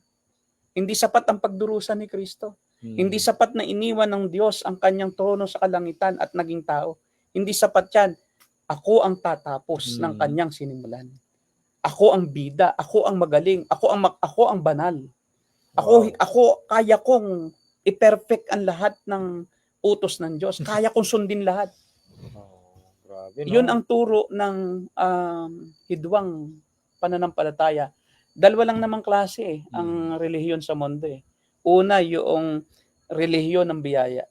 Hindi sapat ang pagdurusa ni Kristo. Hindi sapat na iniwan ng Diyos ang kanyang trono sa kalangitan at naging tao. Hindi sapat yan. Ako ang tatapos ng kanyang sinimulan. Ako ang bida, ako ang magaling, ako ang banal. Ako kaya kong i-perfect ang lahat ng utos ng Diyos. Kaya kong sundin lahat. Grabe, no? Yun ang turo ng hidwang pananampalataya. Dalawa lang namang klase ang relihiyon sa mundo . Una, yung relihiyon ng biyaya.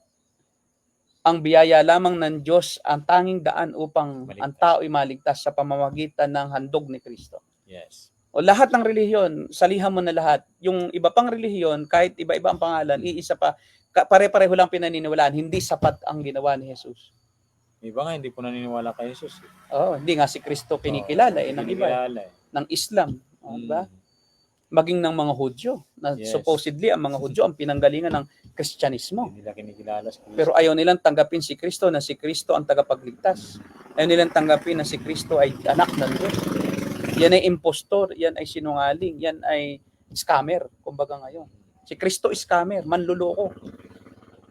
Ang biyaya lamang ng Diyos ang tanging daan upang ang tao ay maligtas sa pamamagitan ng handog ni Kristo. Yes. O lahat ng relihiyon, salihan mo na lahat. Yung iba pang relihiyon, kahit iba-iba ang pangalan, iisa pa, pare-pareho lang pinaniniwalaan, hindi sapat ang ginawa ni Jesus. Iba nga, hindi po naniniwala kay Jesus. Hindi nga si Kristo kinikilala ng iba, ng Islam. Diba? Maging ng mga Hudyo, na supposedly ang mga Hudyo ang pinanggalingan ng Kristyanismo. Hindi nila kinikilala si Kristo. Pero ayaw nilang tanggapin si Kristo na si Kristo ang tagapagligtas. Ayaw nilang tanggapin na si Kristo ay anak ng Diyos. Yan ay impostor, yan ay sinungaling, yan ay scammer, kumbaga ngayon. Si Kristo is scammer, manluloko.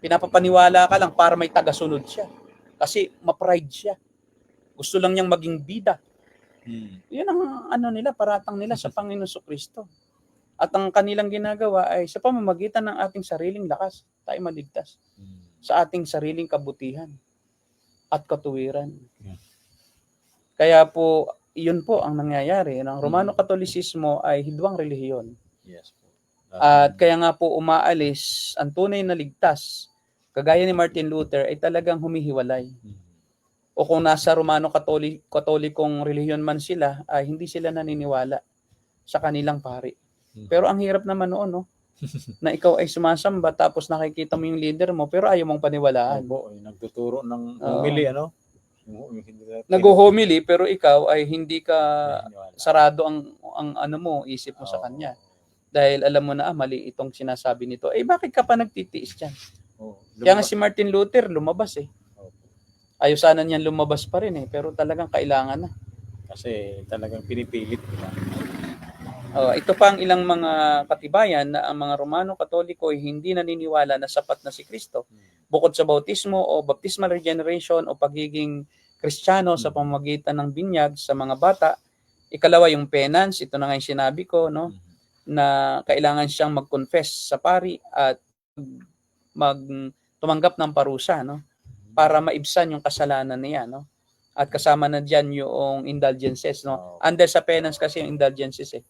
Pinapapaniwala ka lang para may tagasunod siya. Kasi ma-pride siya. Gusto lang niyang maging bida. Yun ang ano nila, paratang nila sa Panginoon Kristo. At ang kanilang ginagawa ay sa pamamagitan ng ating sariling lakas, tayo maligtas. Sa ating sariling kabutihan at katuwiran. Yeah. Kaya po, iyon po ang nangyayari. Ang Romano Katolisismo ay hidwang relihiyon. Yes po. At kaya nga po umaalis ang tunay na ligtas, kagaya ni Martin Luther, ay talagang humihiwalay. O kung nasa Romano Katolikong relihiyon man sila, ay hindi sila naniniwala sa kanilang pari. Pero ang hirap naman noon, no? Na ikaw ay sumasamba tapos nakikita mo yung leader mo pero ayaw mong paniwalaan. Opo, nagtuturo ng homily, ano? Nag-homily pero ikaw ay hindi ka sarado ang ano mo, isip mo sa kanya. Dahil alam mo na mali itong sinasabi nito. Eh bakit ka pa nagtitiis diyan? Kaya nga si Martin Luther lumabas eh. Ayaw sana niyan lumabas pa rin eh, pero talagang kailangan na. Kasi talagang pinipilit nila. Ito pa ang ilang mga katibayan na ang mga Romano Katoliko ay hindi naniniwala na sapat na si Kristo. Bukod sa bautismo o baptismal regeneration o pagiging Kristiyano sa pamamagitan ng binyag sa mga bata. Ikalawa yung penance, ito na nga yung sinabi ko, no? Na kailangan siyang mag-confess sa pari at tumanggap ng parusa, no? Para maibsan yung kasalanan niya, no? At kasama na diyan yung indulgences, no? Under sa penance kasi yung indulgences eh.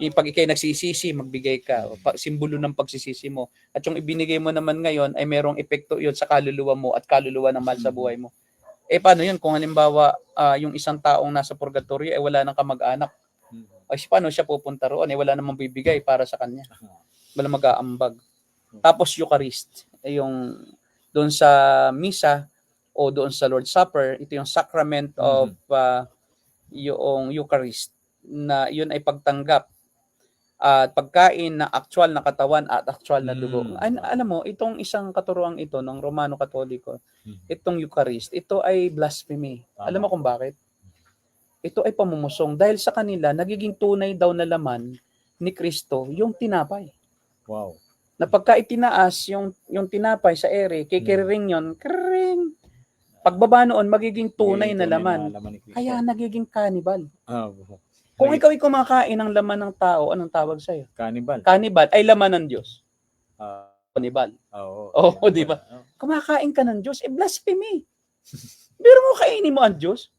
Yung pag ikay nagsisisi, magbigay ka, simbolo ng pagsisisi mo. At yung ibinigay mo naman ngayon ay merong epekto yun sa kaluluwa mo at kaluluwa ng mahal sa buhay mo. Eh paano yun kung halimbawa yung isang taong nasa purgatorio ay wala nang kamag-anak? Ay paano siya pupunta roon? Eh wala namang bibigay para sa kanya. Wala mag-aambag. Tapos Eucharist, yung doon sa misa o doon sa Lord's Supper, ito yung sacrament of yung Eucharist na yun ay pagtanggap at pagkain na actual na katawan at actual na dugo. Alam mo, itong isang katuruang ito ng Romano Katoliko, itong Eucharist, ito ay blasphemy. Alam mo kung bakit? Ito ay pamumusong dahil sa kanila nagiging tunay daw na laman ni Kristo yung tinapay. Wow. Na pagka itinaas yung tinapay sa ere, kikiriring yun, kiriring. Pagbaba noon, magiging tunay na laman. Kaya nagiging cannibal. Kung ikaw ay kumakain ng laman ng tao, anong tawag sa'yo? Cannibal. Cannibal ay laman ng Diyos. Cannibal. Oo, di ba? Kumakain ka ng Diyos, blasphemy. Pero mo kainin mo ang Diyos.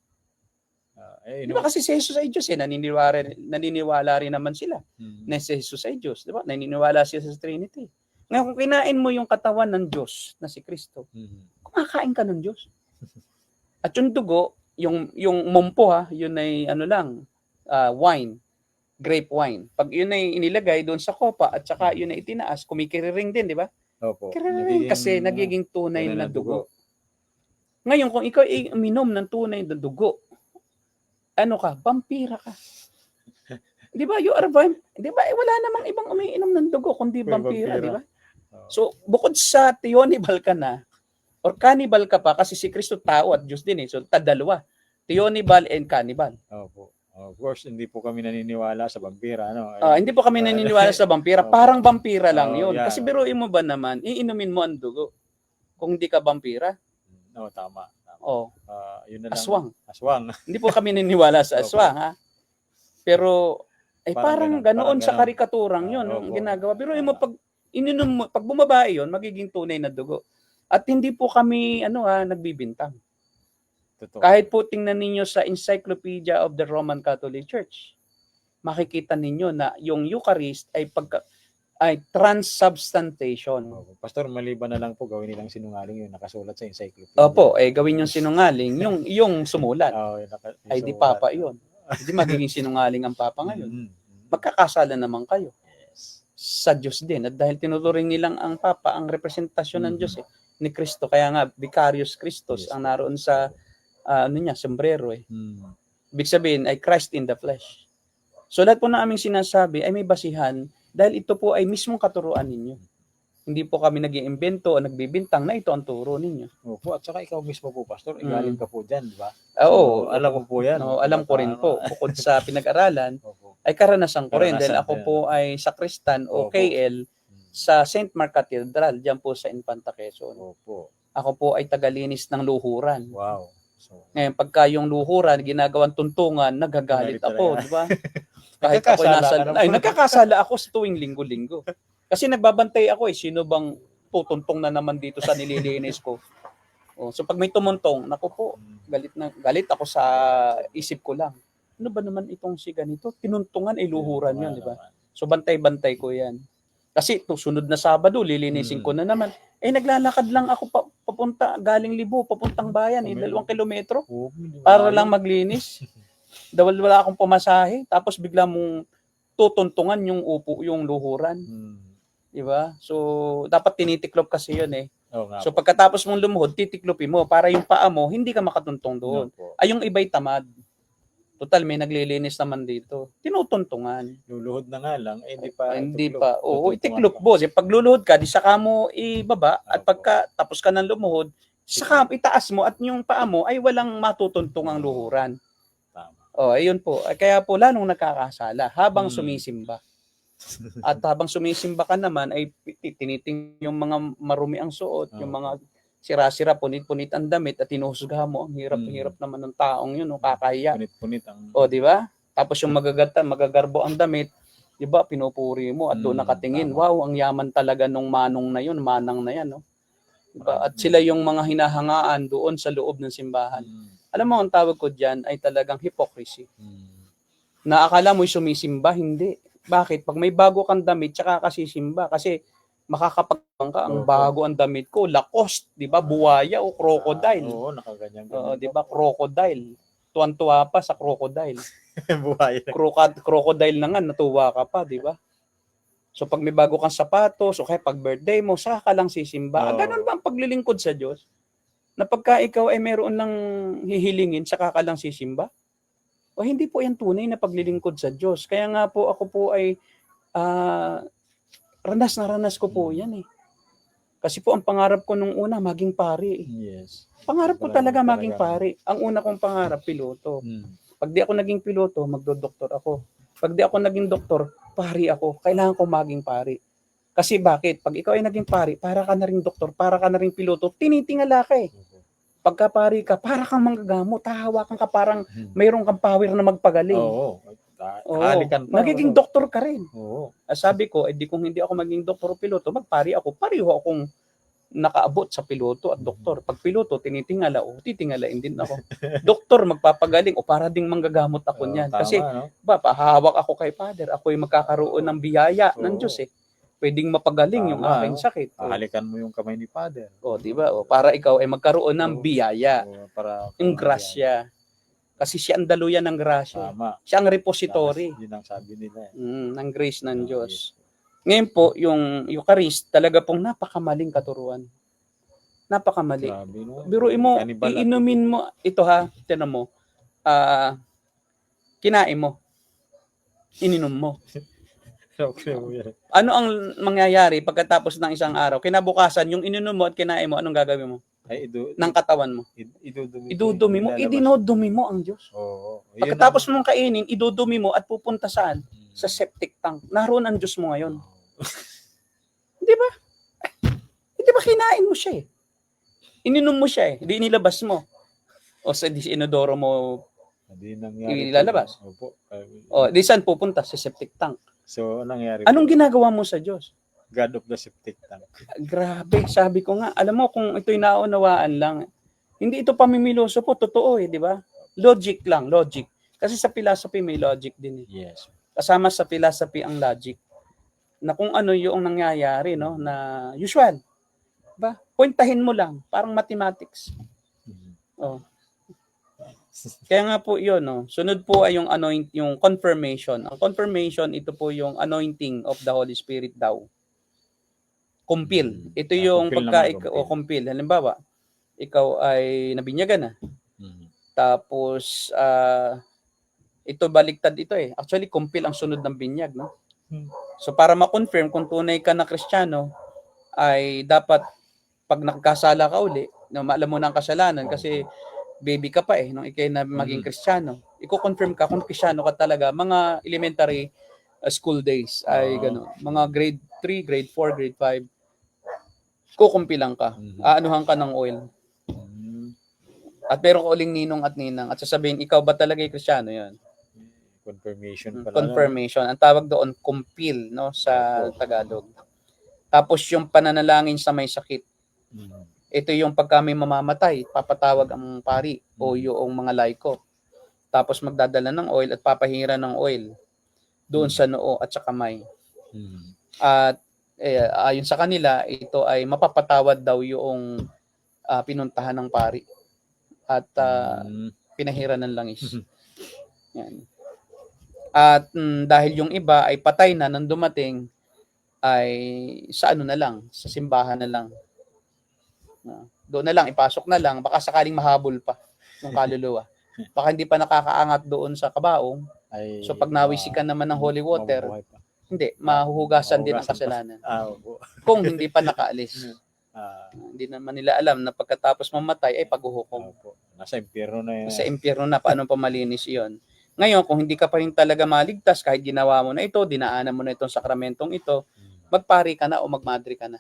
Di ba kasi si Jesus ay Diyos eh, naniniwala rin naman sila na si Jesus ay Diyos. Di ba? Naniniwala sila sa Trinity. Ngayon kung kinain mo yung katawan ng Diyos na si Kristo, kumakain ka ng Diyos. At yung dugo, yung mumpo yun ay ano lang, wine, grape wine. Pag yun ay inilagay doon sa kopa at saka yun ay itinaas, kumikiriring din, di ba? Opo. Kiriring kasi nagiging tunay na dugo. Ngayon kung ikaw ay uminom ng tunay na dugo, ano ka? Vampira ka. Di ba? You are di ba? Wala namang ibang umiinom ng dugo kundi vampira, di ba? So, bukod sa theonibal ka na, or cannibal ka pa, kasi si Kristo tao at Diyos din eh. So, dalawa. Theonibal and cannibal. Opo. Of course, hindi po kami naniniwala sa vampira. Ano? Hindi po kami naniniwala sa vampira. Parang vampira lang yun. Yeah. Kasi biruin mo ba naman, iinumin mo ang dugo kung hindi ka vampira? No, tama. Yun na lang. Aswang. Hindi po kami naniniwala sa aswang, ha? Pero, parang ganoon sa karikaturang yun, ang ginagawa. Biruin mo, pag ininom mo, pag bumabae yun, magiging tunay na dugo. At hindi po kami, nagbibintang. Totoo. Kahit po tingnan ninyo sa Encyclopedia of the Roman Catholic Church, makikita ninyo na yung Eucharist ay transubstantiation. Pastor, maliban na lang po gawin nilang sinungaling yung nakasulat sa encyclopedia. Opo, gawin yung sinungaling, yung sumulat. Ay di papa yun. Hindi magiging sinungaling ang papa ngayon. Magkakasala naman kayo. Yes. Sa Diyos din. At dahil tinuturing nilang ang papa, ang representasyon ng Diyos ni Kristo. Kaya nga, Vicarius Christus ang naroon sa sombrero eh. Ibig sabihin ay Christ in the flesh. So lahat po na aming sinasabi ay may basihan dahil ito po ay mismong katuruan ninyo. Hindi po kami nag-iimbento o nagbibintang na ito ang turo ninyo. Opo, at saka ikaw mismo po, Pastor, galing ka po dyan, di ba? Oo. So, alam ko po yan. Alam ko rin po. Bukod sa pinag-aralan, ay karanasan ko rin. Dahil ako po ay sakristan o KL sa St. Mark Cathedral, dyan po sa Infanta Quezon. Opo. Ako po ay tagalinis ng luhuran. Wow. So, Ngayon, pagka yung luhuran, ginagawang tuntungan, nagagalit Galit ako, talaga. di ba? Kahit ako Nagkakasala nasa, ka naman. ay, nagkakasala ako sa tuwing linggo-linggo. Kasi nagbabantay ako sino bang tutuntong na naman dito sa nililinis ko. So pag may tumuntong, naku po, galit ako sa isip ko lang. Ano ba naman itong si ganito? Tinuntungan ay luhuran yun, di ba? So bantay-bantay ko yan. Kasi sunod na Sabado, lilinisin ko na naman. Naglalakad lang ako papunta, galing Libo, papuntang bayan, 2 kilometro. Para lang maglinis. Dahil wala akong pamasahe, tapos bigla mong tutuntungan yung luhuran. Di ba? So, dapat tinitiklop kasi yun eh. So, pagkatapos mong lumuhod, titiklopin mo para yung paa mo, hindi ka makatuntong doon. Ay, yung iba'y tamad. Total, may naglilinis naman dito. Tinutuntungan. Luluhod na nga lang, hindi pa. Hindi pa. Oo, itiklop boss. Pag luluhod ka, di saka mo ibaba at pagka tapos ka ng lumuhod, saka itaas mo at yung paa mo ay walang matutuntong ang luhuran. Ayun po. Kaya po lalong nagkakasala habang sumisimba. At habang sumisimba ka naman ay tiniting yung mga marumi ang suot, yung mga sira-sira, punit-punit ang damit at hinuhusgahan mo. Ang hirap-hirap naman ng taong yun, kakahiya. Punit-punit ang... di ba? Tapos yung magagarbo ang damit, di ba, pinupuri mo at doon nakatingin. Wow, ang yaman talaga nung manong na yun, manang na yan, no? Diba? At sila yung mga hinahangaan doon sa loob ng simbahan. Alam mo, ang tawag ko dyan ay talagang hypocrisy. Na akala mo'y sumisimba, hindi. Bakit? Pag may bago kang damit, tsaka kasisimba. Kasi makakapagpang ka, ang bago ang damit ko, Lacoste, di ba? Buwaya o crocodile. Oo, nakaganyan. Di ba? Crocodile. Tuwan-tuwa pa sa crocodile. Buhaya. Crocodile na nga, natuwa ka pa, di ba? So pag may bago kang sapatos, o kaya pag birthday mo, saka ka lang sisimba. Ganun ba ang paglilingkod sa Diyos? Na pagka ikaw ay meron ng hihilingin, saka ka lang sisimba? O hindi po yan tunay na paglilingkod sa Diyos. Kaya nga po ako po ay ranas na ranas ko po yan eh. Kasi po ang pangarap ko nung una, maging pari. Yes. Pangarap ko talaga maging pari. Ang una kong pangarap, piloto. Pag di ako naging piloto, magdodoktor ako. Pag di ako naging doktor, pari ako. Kailangan ko maging pari. Kasi bakit? Pag ikaw ay naging pari, para ka na ring doktor, para ka na ring piloto, tinitingala ka eh. Pagka pari ka, para kang manggagamot, hahawakan ka parang mayroon kang power na magpagaling. Oo. Nagiging doktor ka rin. Oo. Sabi ko, kung hindi ako maging doktor o piloto, magpari ako. Pareho akong nakaabot sa piloto at doktor. Pag piloto, tinitingala, titingalain din ako. Doktor, magpapagaling, para ding manggagamot ako niyan. Kasi, hahawak ako kay Father. Ako'y magkakaroon ng biyaya ng Diyos eh. Pwedeng mapagaling yung aking sakit. Halikan mo yung kamay ni Father. Di ba? Para ikaw ay magkaroon ng biyaya. Para yung grasya. Kasi siya ang daluyan ng grasya. Siya ang repository. Yun ang sabi nila. Ng grace ng Diyos. Ngayon po, yung Eucharist, talaga pong napakamaling katuruan. Napakamali. Biruin mo, iinumin mo, ito tinan mo, kinain mo, ininom mo. Ano ang mangyayari pagkatapos ng isang araw? Kinabukasan, yung ininom mo at kinain mo, anong gagawin mo? Ng katawan mo. Idudumi mo. Idinodumi mo ang Diyos. Pagkatapos mong kainin, idudumi mo at pupunta saan? Sa septic tank. Naroon ang Diyos mo ngayon. Di ba? Di ba kinain mo siya eh? Ininom mo siya eh. Di inilabas mo. O sa inodoro mo ilalabas. Di saan pupunta? Sa septic tank. So, nangyari? Anong ginagawa mo sa Diyos? God of the septic tank. Grabe, sabi ko nga, alam mo kung ito'y naunawaan lang, hindi ito pamimiloso po, totoo di ba? Logic lang, logic. Kasi sa philosophy may logic din eh. Yes. Kasama sa philosophy ang logic. Na kung ano yung nangyayari, no, na usual. Diba? Kwentahin mo lang, parang mathematics. Kaya nga po 'yun, no. Sunod po ay yung yung confirmation. Ang confirmation, ito po yung anointing of the Holy Spirit daw. Kumpil. Ito yung kumpil. Halimbawa, ikaw ay nabinyagan na. Tapos ito baliktad ito eh. Actually, kumpil ang sunod ng binyag, no? So para ma-confirm kung tunay ka na Kristiyano, ay dapat pag nakasala ka uli, na alam mo na ang kasalanan kasi baby ka pa eh nung ikay na maging Kristiyano. Iko-confirm ka kung Kristiyano ka talaga. Mga elementary school days ay gano'n. Mga grade 3, grade 4, grade 5. Kukumpilang ka. Aanuhan ka ng oil. At meron ka uling ninong at ninang at sasabihin, ikaw ba talaga yung Kristiyano? Yun. Confirmation pala. Confirmation. Ang tawag doon, kumpil, no, sa Opo. Tagalog. Tapos yung pananalangin sa may sakit. Mm. Ito yung pagka may mamamatay, papatawag ang pari o yung mga laiko. Tapos magdadala ng oil at papahira ng oil doon sa noo at sa kamay. Mm. At ayon sa kanila, ito ay mapapatawad daw yung pinuntahan ng pari at pinahira ng langis. Yan. At dahil yung iba ay patay na nang dumating, ay sa ano na lang, sa simbahan na lang. Doon na lang, ipasok na lang, baka sakaling mahabol pa ng kaluluwa. Baka hindi pa nakakaangat doon sa kabaong. Ay, So pag nawisikan naman ng holy water, mabubuhay pa. hindi, mahuhugasan din ang Mahuhugasan pa. kasalanan. Opo. Kung hindi pa nakaalis. Ah, Hindi naman nila alam na pagkatapos mamatay ay paghuhukom. opo. Nasa impyerno na yan. Sa impyerno na, paano pa malinis iyon? Ngayon, kung hindi ka pa rin talaga maligtas, kahit ginawa mo na ito, dinaanan mo na itong sakramentong ito, magpari ka na o magmadre ka na.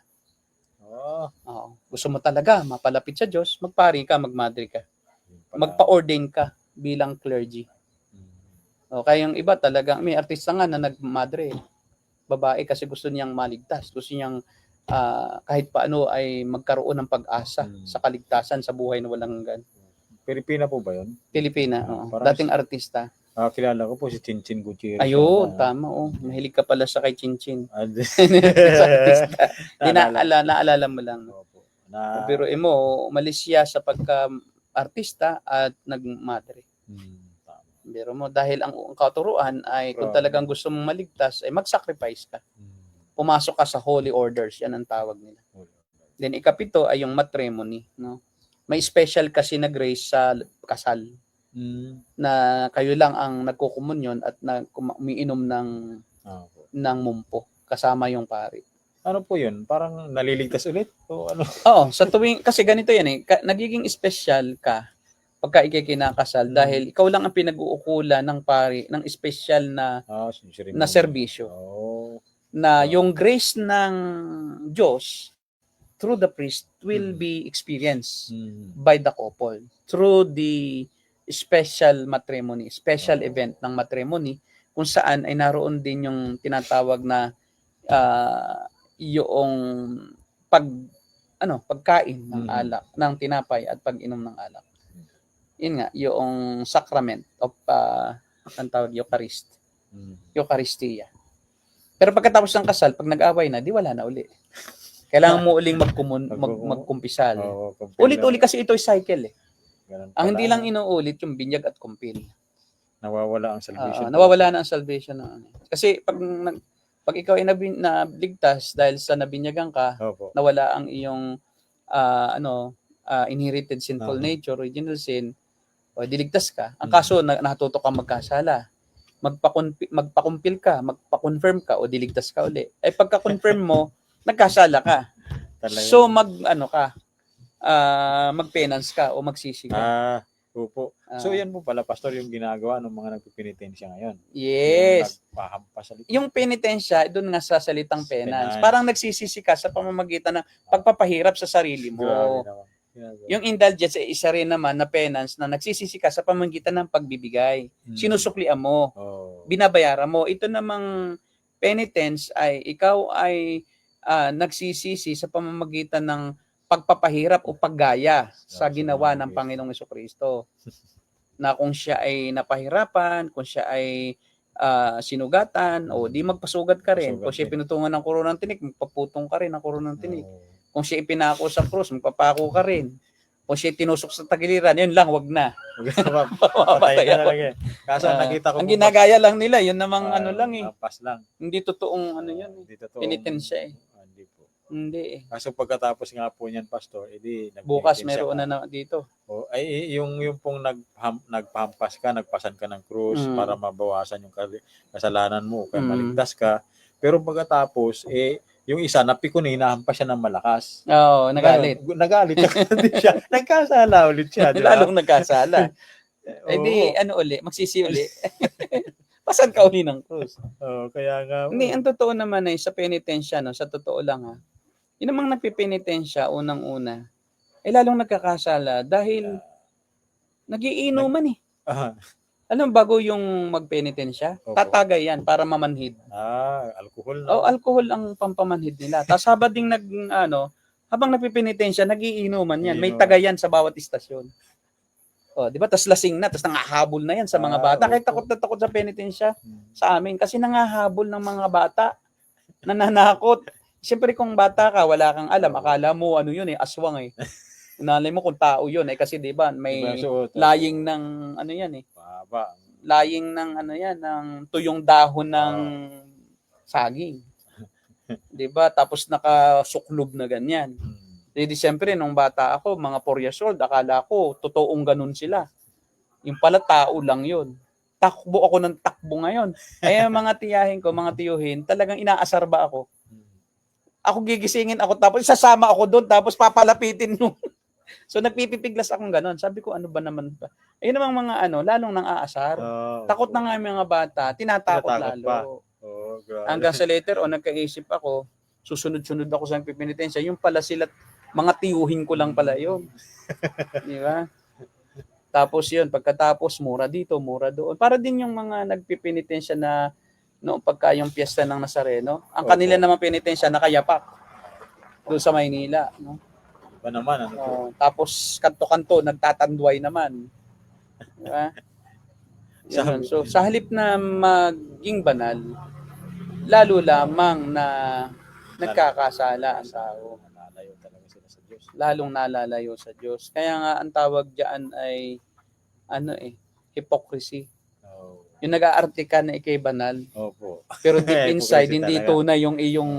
Oh, Oo. Gusto mo talaga mapalapit sa Diyos, magpari ka, magmadre ka. yun pala. Magpa-ordain ka bilang clergy. O, kaya yung iba talaga, may artista nga na nagmadre. Babae kasi gusto niyang maligtas. Gusto niyang kahit paano ay magkaroon ng pag-asa sa kaligtasan sa buhay na walang hanggan. Pilipina po ba yun? Pilipina, Parang dating artista. kilala ko po si Chinchin Gutierrez. Ayun, tama. Mahilig ka pala sa kay Chinchin. Ah, Sa artista. Naalala mo lang. Opo. Pero mo, umalis siya sa pagka-artista at nagmadre. Tama. Pero mo, dahil ang katuruan ay kung talagang gusto mong maligtas, ay mag-sacrifice ka. Pumasok ka sa holy orders, yan ang tawag nila. Then ikapito ay yung matrimony, no? May special kasi na grace sa kasal na kayo lang ang nagkukumunyon at umiinom ng mumpo kasama yung pari. Ano po yun? Parang naliligtas ulit? O ano? Oo, sa tuwing, kasi ganito yan nagiging special ka pagka ikikinakasal dahil ikaw lang ang pinag-uukulan ng pari ng special na serbisyo. Na yung grace ng Diyos through the priest will be experienced by the couple through the special matrimony, special event ng matrimony kung saan ay naroon din yung tinatawag na yung pagkain ng alak, ng tinapay at pag-inom ng alak. Yun nga, yung sacrament of ang tawag Eucharistia. Pero pagkatapos ng kasal, pag nag-away na, di wala na uli. Kailangan mo uling magkumpisal. Ulit-ulit kasi ito ay cycle eh. Ang hindi lang inuulit yung binyag at kumpil. Nawawala ang salvation. Nawawala na ang salvation. Kasi pag ikaw ay naligtas dahil sa nabinyagan ka, nawala ang iyong inherited sinful nature, original sin, o diligtas ka. Ang kaso, natuto ka magkasala. Magpakumpil ka, magpa-confirm ka, o diligtas ka uli. Ay pagka-confirm mo, nagkasala ka. Talaga. So mag-penance ka o magsisi ka. Opo. So yan po pala, Pastor, yung ginagawa ng mga nagpipinitensya ngayon. Yes. Yung penitensya, doon nga sa salitang penance. Parang nagsisisi ka sa pamamagitan ng pagpapahirap sa sarili mo. Yung indulgence ay isa rin naman na penance na nagsisisi ka sa pamamagitan ng pagbibigay. Sinusuklian mo. Binabayaran mo. Ito namang penitence ay ikaw ay nagsisisi sa pamamagitan ng pagpapahirap o paggaya sa ginawa ng Panginoong Jesucristo. Na kung siya ay napahirapan, kung siya ay sinugatan, o di magpasugat ka rin. Kung siya pinutungan ng koronang tinik, magpaputong ka rin ng koronang tinik. Kung siya ipinako sa krus, magpapako ka rin. Kung siya tinusok sa tagiliran, yun lang, wag na. Patay ka na lang eh. Kaso nakita ko ang ginagaya lang nila, yun namang lang eh. Pas lang. Hindi totoong yun. Penitensya eh. Hindi po. Hindi eh. Kaso pagkatapos nga po niyan, Pastor, edi bukas meron na dito. Ay yung pong nagpampas ka, nagpasan ka ng krus para mabawasan yung kasalanan mo, kaya maligtas ka. Pero pagkatapos yung isa napikon, hinahampas siya ng malakas. Oo, nagalit. Nagalit siya. Nagkasala ulit siya. Lalong nagkasala. Di magsisi uli. Pasan ka uli ng krus. Kaya nga. Hindi, ang totoo naman ay sa penitensya, sa totoo lang yun namang nagpipenitensya unang-una, lalong nagkakasala dahil Nagiinuman eh. Ah, Alam, bago yung magpenitensya, Opo. tatagay yan para mamanhid. alcohol O, no. alcohol ang pampamanhid nila. Tapos habang ding habang nagpipinitensya, nagiinuman yan. May Nagiinuman. tagayan sa bawat istasyon. O, di ba? Tapos lasing na, tapos nangahabol na yan sa mga bata. Kahit Opo. takot na takot sa penitensya Hmm. sa amin. Kasi nangahabol ng mga bata. Nananakot. Siyempre kung bata ka, wala kang alam. Akala mo ano yun aswang eh. Inalay mo kung tao yun kasi di ba Iba may ang suot, laying ng ano yan eh. Mahaba. Laying ng ano yan, ng tuyong dahon ng saging. 'Di ba? Tapos nakasuklob na ganyan. Di siyempre nung bata ako, mga 4 years old, akala ko totoong ganun sila. Yung pala tao lang 'yun. Takbo ako ng takbo ngayon. Ay mga tiyahin ko, mga tiyuhin, talagang inaasar ba ako? Ako gigisingin ako tapos sasama ako doon tapos papalapitin mo. So nagpipipiglas akong ganun. Sabi ko ano ba naman ba? Ayun namang mga lalong nang aasar. Takot na nga yung mga bata, tinatakot Tinatakot lalo. pa. Grabe. Hanggang sa later nagkaisip ako, susunod-sunod ako sa pipinitensya, yung pala sila, mga tiyuhin ko lang pala yun. Di ba? Tapos yun, pagkatapos, mura dito, mura doon. Para din yung mga nagpipinitensya na noong pagka yung piyesta ng Nazareno, ang kanila naman pinitensya nakayapak doon sa Maynila. No? Iba naman, ano po? Tapos kanto-kanto, nagtatandway naman. Di ba? Yun. So, sa halip na maging banal, lalo lamang na nagkakasala ang tao. Nalalayo talaga sila sa Diyos. Lalong nalalayo sa Diyos. Kaya nga ang tawag diyan ay hypocrisy. Yung nag-aarte ka na ikay banal. Opo. Pero deep inside Hypocrisy hindi talaga. tunay yung iyong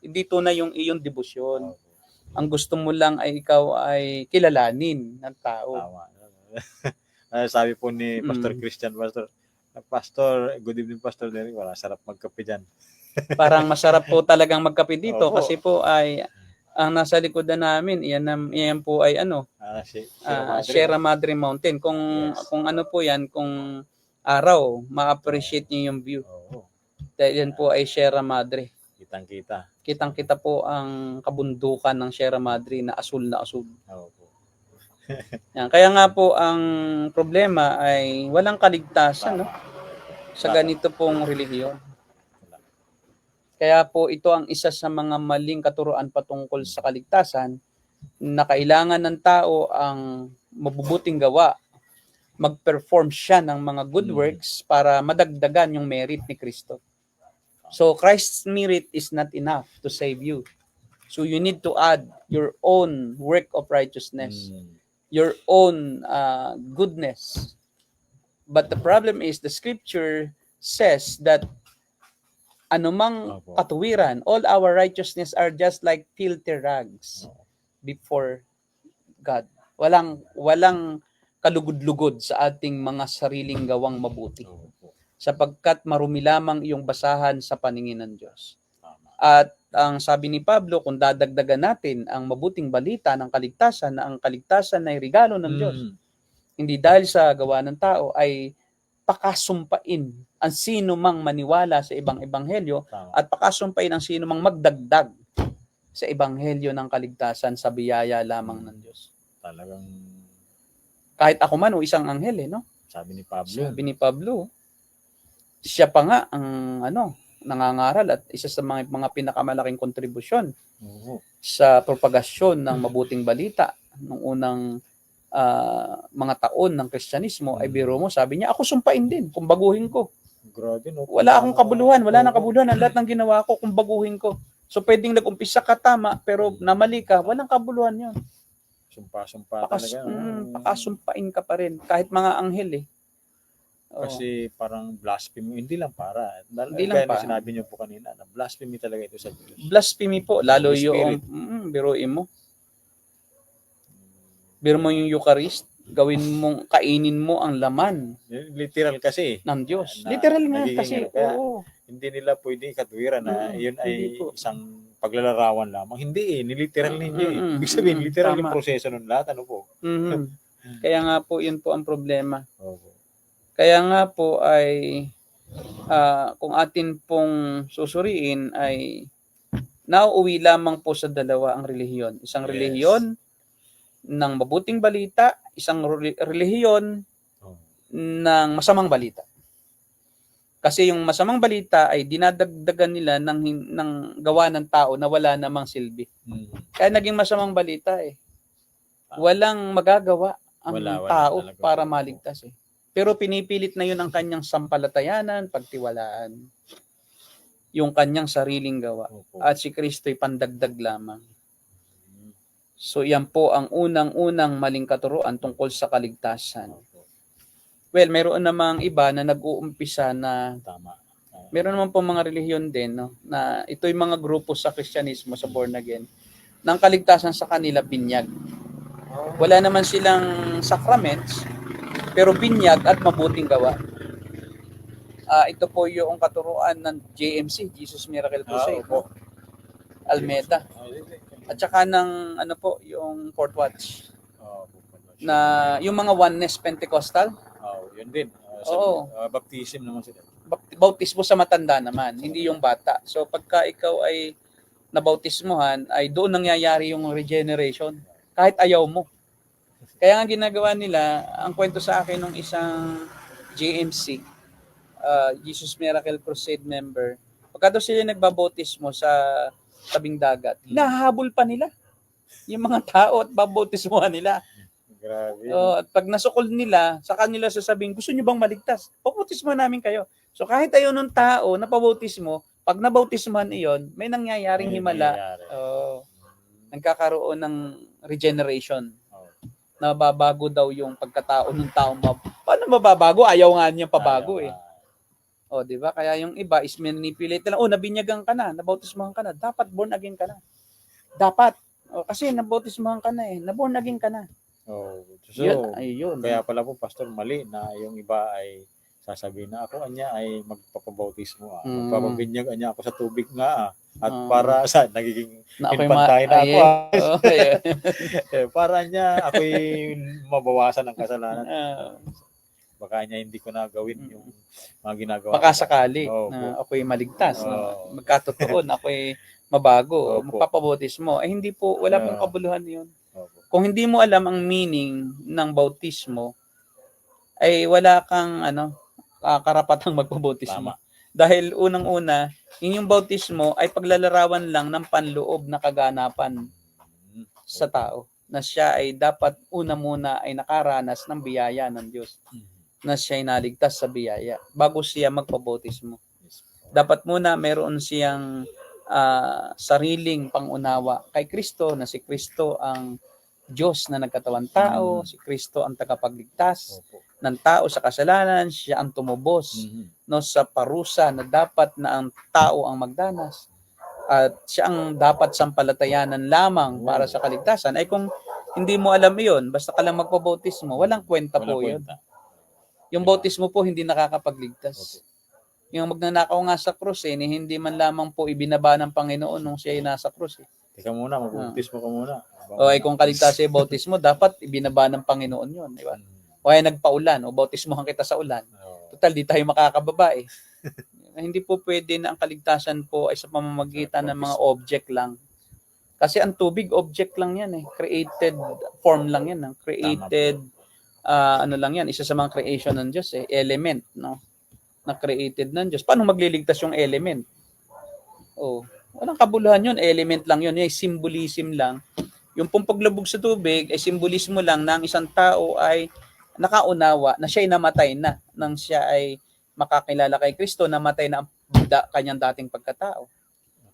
hindi tunay yung iyong debosyon. Ang gusto mo lang ay ikaw ay kilalanin ng tao. Tama. Sabi po ni Pastor Christian, Pastor, good evening Pastor Derek, wala sarap magkape dyan. Parang masarap po talagang magkape dito Opo. kasi po ay ang nasa likodan namin, iyan po ay Sierra Madre Mountain. Kung ano po yan, kung araw, ma-appreciate niyo yung view. Dahil yan po ay Sierra Madre. Kitang-kita. Kitang-kita po ang kabundukan ng Sierra Madre na asul na asul. Opo. Yan. Kaya nga po ang problema ay walang kaligtasan sa ganito pong relihiyon. Kaya po ito ang isa sa mga maling katuruan patungkol sa kaligtasan na kailangan ng tao ang mabubuting gawa, mag-perform siya ng mga good works para madagdagan yung merit ni Kristo. So Christ's merit is not enough to save you. So you need to add your own work of righteousness, your own goodness. But the problem is the scripture says that anumang katuwiran, all our righteousness are just like filthy rags before God. Walang kalugod-lugod sa ating mga sariling gawang mabuti. Sapagkat marumi lamang iyong basahan sa paningin ng Diyos. At ang sabi ni Pablo, kung dadagdagan natin ang mabuting balita ng kaligtasan, na ang kaligtasan ay regalo ng Diyos, hindi dahil sa gawa ng tao, ay pakasumpain ang sino mang maniwala sa ibang ebanghelyo at pakasumpain ang sino mang magdagdag sa ebanghelyo ng kaligtasan sa biyaya lamang ng Diyos. Talagang kahit ako man o isang anghel no? Sabi ni Pablo. Sabi ni Pablo, siya pa nga ang nangangaral at isa sa mga pinakamalaking kontribusyon sa propagasyon ng mabuting balita nung unang mga taon ng Kristyanismo ay biro mo, sabi niya, ako sumpain din kung baguhin ko. Grabe, no? Wala akong kabuluhan, wala nang kabuluhan ang lahat ng ginawa ko kung baguhin ko. So pwedeng nag-umpisa ka tama pero namali ka, walang kabuluhan 'yon. Sumpa talaga. Pakasumpain ka pa rin kahit mga anghel Kasi parang blasphemy, hindi lang para. Hindi lang para. Sinabi niyo po kanina, na blasphemy talaga ito sa Diyos. Blasphemy po, lalo yung biruin mo. Biro mo yung Eucharist, kainin mo ang laman. Literal kasi. Ng Diyos. Literal nga kasi. Hindi nila pwede ikatuwiran na yun ay isang paglalarawan lamang. Hindi niliteral ninyo Ibig sabihin, literal yung proseso ng lahat. Ano po? Kaya nga po, yun po ang problema. Kaya nga po ay kung atin pong susuriin ay nauuwi lamang po sa dalawa ang relihiyon. Isang relihiyon ng mabuting balita, isang relihiyon Oh. ng masamang balita. Kasi yung masamang balita ay dinadagdagan nila ng gawa ng tao na wala namang silbi. Kaya naging masamang balita eh. Walang magagawa ang Wala tao talaga para po. maligtas eh. Pero pinipilit na yun ang kanyang sampalatayanan, pagtiwalaan. Yung kanyang sariling gawa. Opo. At si Kristo'y pandagdag lamang. So yan po ang unang-unang maling katuruan tungkol sa kaligtasan. Opo. Well, mayroon namang iba na nag-uumpisa na Tama. meron naman po mga relihiyon din no, na ito'y mga grupo sa Kristyanismo, sa born again, ng kaligtasan sa kanila binyag. Wala naman silang sacraments, pero binyag at mabuting gawa. Ito po yung katuruan ng JMC, Jesus Miracle Crusade, Opo. Almeda. At saka ng ano po, yung Fourth Watch. Na yung mga oneness Pentecostal, Yun din. Oo. Baptism naman sila. bautismo sa matanda naman, hindi yung bata. So pagka ikaw ay nabautismuhan, ay doon nangyayari yung regeneration. Kahit ayaw mo. Kaya nga ginagawa nila, ang kwento sa akin ng isang JMC, Jesus Miracle Crusade member, pagka daw sila nagbabautismo sa tabing dagat, hinahabol pa nila yung mga tao at babautismuhan nila. Grabe. At pag nasukol nila, sa kanila sasabihin, gusto nyo bang maligtas? Pabautismo namin kayo. So kahit ayaw ng tao na pabautismo, pag nabautismuhan iyon, may nangyayaring himala. Nagkakaroon ng regeneration. Nababago daw yung pagkatao ng tao. Paano mababago? Ayaw nga niyang pabago eh. Di ba? Kaya yung iba is manipulate lang. Nabinyagan ka na, nabautismuhan ka na, dapat born again ka na. Dapat. Kasi nabautismuhan ka na eh, naborn again ka na. So, yun. kaya pala po, Pastor, mali na yung iba ay sasabihin na ako anya ay magpapabautismo. Magpapabinyag anya ako sa tubig nga. At para sa nagiging pinpantay na ako. Para niya ako'y mabawasan ng kasalanan. Baka niya hindi ko na gawin yung mga ginagawa. Baka sakali na ako'y maligtas. Magkatotoo na ako'y mabago. Magpapabautismo. Hindi po, wala pong kabuluhan yun. Kung hindi mo alam ang meaning ng bautismo, ay wala kang karapatang magpabautismo. Dahil unang-una, yung bautismo ay paglalarawan lang ng panloob na kaganapan sa tao. Na siya ay dapat una muna ay nakaranas ng biyaya ng Diyos. Na siya ay naligtas sa biyaya bago siya magpabautismo. Dapat muna mayroon siyang sariling pangunawa kay Kristo, na si Kristo ang Diyos na nagkatawan tao, si Kristo ang tagapagligtas ng tao sa kasalanan, siya ang tumubos sa parusa na dapat na ang tao ang magdanas, at siya ang dapat sampalatayanan lamang para sa kaligtasan. Ay kung hindi mo alam iyon, basta ka lang magpabautismo, walang kwenta po yun. Yung bautismo po hindi nakakapagligtas. Yung magnanakaw nga sa krus hindi man lamang po ibinaba ng Panginoon nung siya ay nasa krus Teka muna, mag-bautismo ka muna. Ay kung kaligtas yung bautismo, dapat ibinaba ng Panginoon yun, di ba? O ay nagpaulan, o bautismohan kita sa ulan. Total, di tayo makakababa Hindi po pwede na ang kaligtasan po ay sa pamamagitan ng mga object lang. Kasi ang tubig, object lang yan Created form lang yan. Created, lang yan. Isa sa mga creation ng Diyos element, no? Na created ng Diyos. Paano magliligtas yung element? Walang kabuluhan yun. Element lang yun. Yung symbolism lang. Yung paglubog sa tubig ay simbolismo lang na ang isang tao ay nakaunawa na siya ay namatay na nang siya ay makakilala kay Kristo, namatay na ang kanyang dating pagkatao.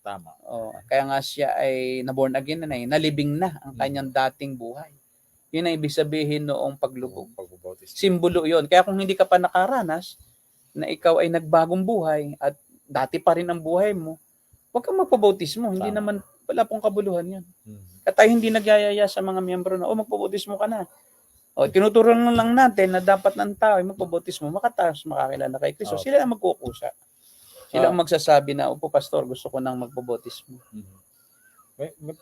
Tama. Kaya nga siya ay naborn again na nalibing na ang kanyang dating buhay. Yun ang ibig sabihin noong paglubog. Simbolo yun. Kaya kung hindi ka pa nakaranas na ikaw ay nagbagong buhay at dati pa rin ang buhay mo, huwag kang magpabautismo. Hindi naman, wala pong kabuluhan yun. At tayo hindi nagyayaya sa mga miyembro na, magpabautismo ka na. Tinuturuan lang natin na dapat ng tao ay magpabautismo, makataas, makakilala kay Kristo. Sila ang magkukusa. Sila ang magsasabi na, pastor, gusto ko nang magpabautismo.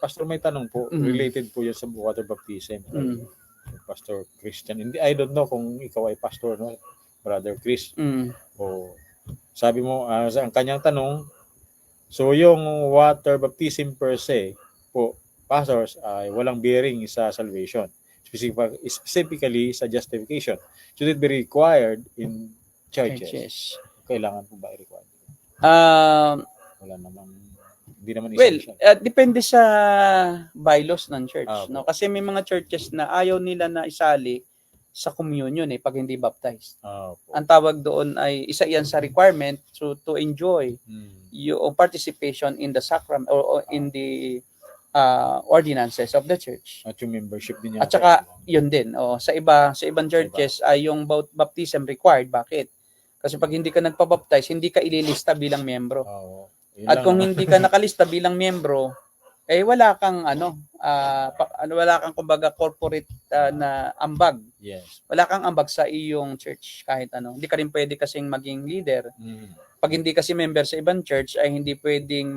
Pastor, may tanong po. Related po yan sa water baptism. Pastor Christian. I don't know kung ikaw ay pastor, no? Brother Chris. Sabi mo, ang kanyang tanong, so yung water baptism per se po, pastors, ay walang bearing sa salvation. specifically sa justification. Should it be required in churches? Churches. Kailangan po ba i-required? Um, Wala namang, hindi naman well, essential. depende sa bylaws ng church. Ah, No? Kasi may mga churches na ayaw nila na isali sa communion pag hindi baptized. Po. Ang tawag doon ay isa iyan sa requirement to enjoy yung participation in the sacrament or in the ordinances of the church. At yung membership din yan. At saka yun din, sa ibang churches ay yung baptism required. Bakit? Kasi pag hindi ka nagpa-baptize, hindi ka ililista bilang miyembro. At kung hindi ka nakalista bilang miyembro, wala kang wala kang kumbaga corporate na ambag. Yes. Wala kang ambag sa iyong church kahit ano. Hindi ka rin pwede kasing maging leader. Pag hindi kasi member sa ibang church ay hindi pwedeng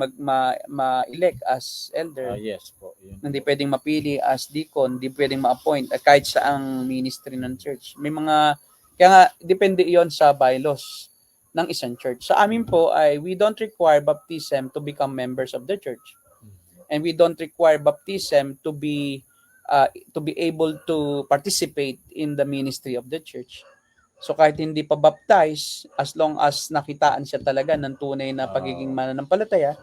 ma-elect as elder. Yes po. Yun. Hindi pwedeng mapili as deacon, hindi pwedeng ma-appoint kahit sa ang ministry ng church. May mga kaya nga depende 'yon sa bylaws ng isang church. Sa amin po ay we don't require baptism to become members of the church. And we don't require baptism to be able to participate in the ministry of the church. So kahit hindi pa baptize, as long as nakitaan siya talaga ng tunay na pagiging mananampalataya,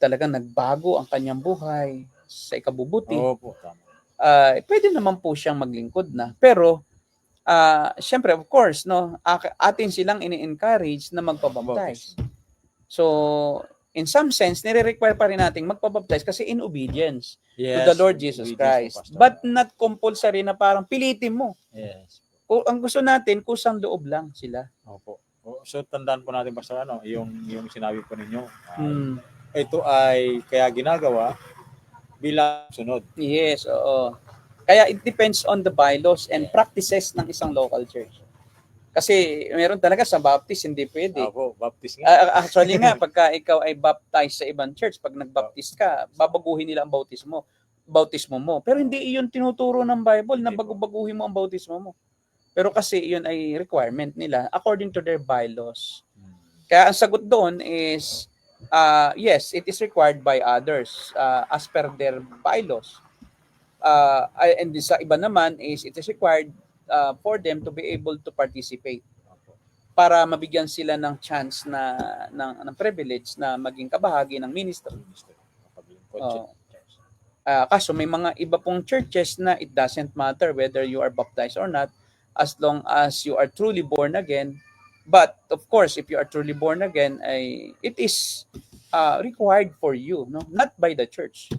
talagang nagbago ang kanyang buhay sa ikabubuti, po, tama. pwede naman po siyang maglingkod na. Pero, syempre, of course, no, atin silang ini-encourage na magpabaptize. So, in some sense, nire-require pa rin nating magpabaptize kasi in obedience to the Lord Jesus Christ. But not compulsory na parang pilitin mo. Yes. Ang gusto natin, kusang loob lang sila. Opo. So tandaan po natin basta yung sinabi po ninyo. Ito ay kaya ginagawa bilang sunod. Yes, oo. Kaya it depends on the bylaws and practices ng isang local church. Kasi meron talaga sa Baptist, hindi pwede. Opo, Baptist nga. Actually nga, pagka ikaw ay baptized sa ibang church, pag nag-baptist ka, babaguhin nila ang bautismo mo. Pero hindi iyon tinuturo ng Bible na baguhin mo ang bautismo mo. Pero kasi iyon ay requirement nila according to their bylaws. Kaya ang sagot doon is, yes, it is required by others as per their bylaws. And sa iba naman is it is required for them to be able to participate para mabigyan sila ng chance ng privilege na maging kabahagi ng ministry. Kaso may mga iba pong churches na it doesn't matter whether you are baptized or not as long as you are truly born again. But of course, if you are truly born again, it is required for you, no? Not by the church,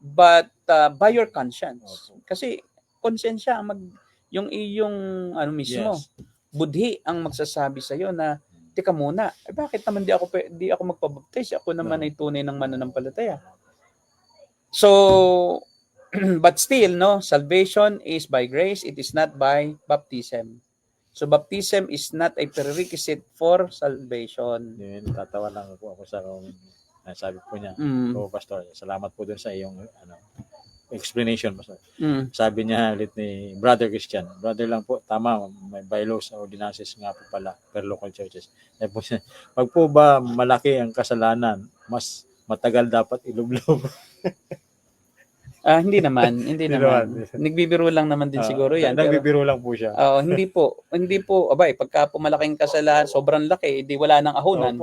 but by your conscience. Kasi konsensya yung iyong mismo, budhi ang magsasabi sa iyo na teka muna, bakit naman di ako magpabaptize? Ako naman ay tunay ng mananampalataya. So but still, no, salvation is by grace, it is not by baptism. So baptism is not a prerequisite for salvation. Tatawa lang ako sa sabi po niya. So pastor, salamat po dun sa iyong explanation, pastor. Sabi niya ulit ni Brother Christian, brother lang po, tama, may bylaws or ordinances nga po pala per local churches. Pag po ba malaki ang kasalanan, mas matagal dapat ilublob. Hindi naman. Nagbibiro lang naman din siguro yan. Nagbibiro lang po siya. Hindi po, pagka po malaking kasalanan, sobrang laki, di wala nang ahonan.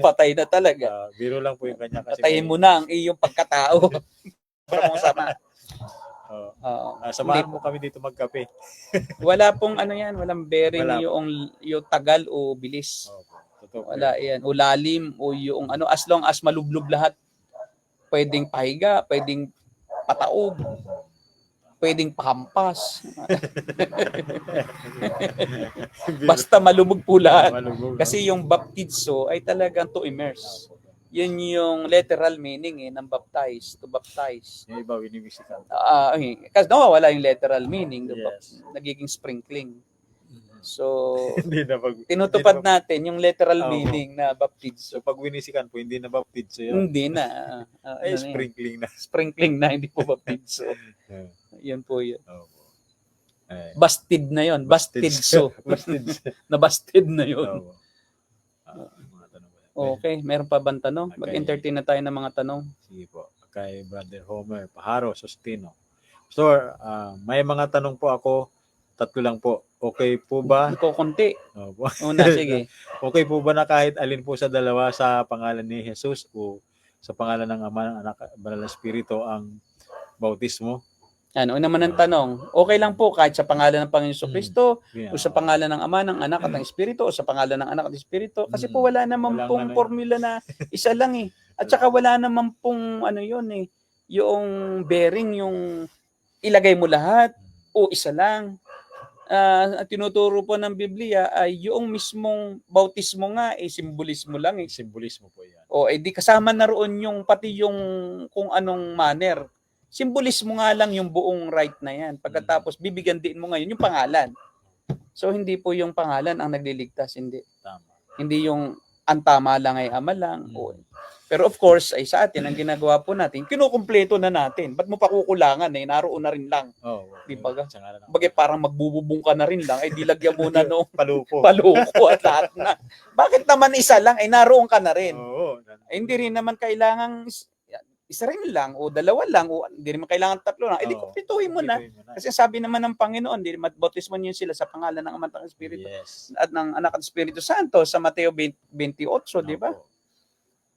Patay na talaga. Biro lang po yung kanya. Kasi patayin mo na ang iyong pagkatao. Para mong sama. Samahan mo kami dito magkape. Wala pong walang bearing yung tagal o bilis. Wala yan. O lalim o yung as long as malublob lahat. Pwedeng pahiga, pwedeng pataob, pwedeng pahampas. Basta malubog po lahat. Kasi yung baptizo ay talagang to immerse. Yun yung literal meaning ng baptize, to baptize. Yung iba winibisikan. Kasi nawawala yung literal meaning, Yes. nagiging sprinkling. So, Hindi na tinutupad natin yung literal meaning na baptizo. So pag winisikan po, hindi na baptizo yan. Hindi na. Sprinkling na. Sprinkling na, hindi po baptizo. Yan po yun. Ay. Busted na yun. Bastidso. Nabasted na yun. Okay, meron pa bang tanong? Mag-entertain na tayo ng mga tanong. Sige po. Kay Brother Homer Pajaro Sostino. Pastor, may mga tanong po ako, 3 lang po. Okay po ba? Ikaw konti. Opo. Una, sige. Okay po ba na kahit alin po sa dalawa sa pangalan ni Jesus o sa pangalan ng Ama, ng Anak, Banal na Espiritu ang bautismo? Ano, una man ang tanong, okay lang po kahit sa pangalan ng Panginoon Kristo, Yeah. o sa pangalan ng Ama, ng Anak at ng Espiritu, o sa pangalan ng Anak at Espiritu. Kasi po wala naman Walang pong ano yun. formula na isa lang eh. At saka wala naman pong ano yun eh, yung bearing, yung ilagay mo lahat o isa lang. At tinuturo po ng Biblia ay yung mismong bautismo nga eh, simbolismo lang eh. Simbolismo po yan. O di kasama na roon yung pati yung kung anong manner. Simbolismo nga lang yung buong rite na yan. Pagkatapos bibigyan din mo ngayon yung pangalan. So hindi po yung pangalan ang nagliligtas, hindi. Tama. Hindi yung ang tama lang ay ama lang. Pero of course, ay sa atin, ang ginagawa po natin, kinukumpleto na natin. Ba't mo pa kukulangan eh? Naroon na rin lang. Di ba? Bagay parang magbububong ka na rin lang, ay dilagyan mo na nung paluko at lahat na. Bakit naman isa lang, ay naroon ka na rin? Ay, hindi rin naman kailangan isa rin lang, o dalawa lang, o hindi rin kailangan 3 lang. Ay, di kumpletuhin mo na. Kasi sabi naman ng Panginoon, di bautismo niyo sila sa pangalan ng Ama at ng Espiritu at ng Anak at Espiritu Santo sa Mateo 28, di ba?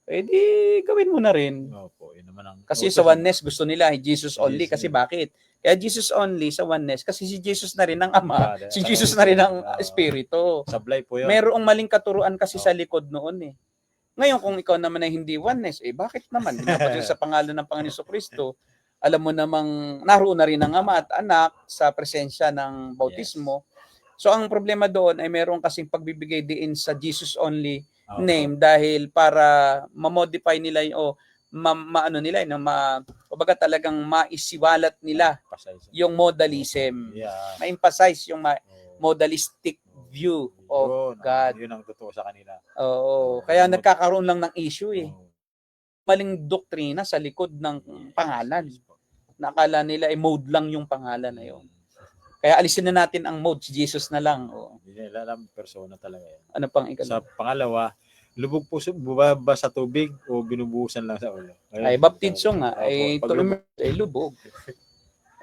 Eh di gawin mo na rin. Opo, yun naman ang Kasi sa oneness gusto nila ay Jesus only. Kasi bakit? Kaya Jesus only sa oneness kasi si Jesus na rin ang Ama, si Jesus na rin ang Espiritu. Sablay po yun. Merong maling katuruan kasi sa likod noon eh. Ngayon kung ikaw naman ay hindi oneness, eh bakit naman? Binabautismo sa pangalan ng Panginoon Kristo. Alam mo namang naroon na rin ang Ama at Anak sa presensya ng bautismo. So ang problema doon ay meron kasing pagbibigay diin sa Jesus only name dahil para ma-modify nila yung maano nila no, kumbaga talagang maisiwalat nila yung modalism. Ma-emphasize yung modalistic view of God. Yun ang totoo sa kanila. Oo, kaya nagkakaroon lang ng issue eh. Maling doktrina sa likod ng pangalan. Nakala nila ay mode lang yung pangalan na yun. Kaya alisin na natin ang mode, si Jesus na lang. Hindi nila alam, persona talaga yan. Ano pang ikaw? Sa pangalawa, lubog po ba sa tubig o binubuhusan lang sa ulo? Ay, baptizo nga, ay lubog.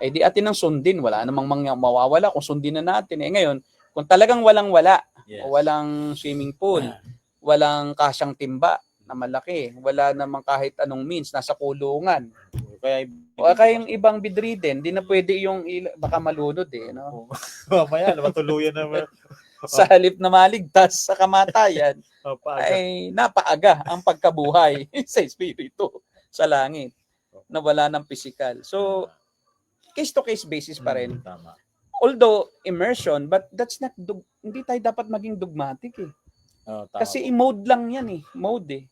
Eh di atin ang sundin, wala namang mawawala kung sundin na natin. Eh ngayon, kung talagang walang-wala, walang swimming pool, walang kasyang timba na malaki, wala namang kahit anong means, nasa kulungan. Kaya yung ibang bedridden, di na pwede yung baka malunod eh. No? Mamaya, matuluyan naman. Sa halip na maligtas sa kamatayan, ay napaaga ang pagkabuhay sa espiritu sa langit na wala ng physical. So, case-to-case basis pa rin. Although immersion, but that's not, hindi tayo dapat maging dogmatic eh. Kasi i-mode lang yan eh. Mode eh.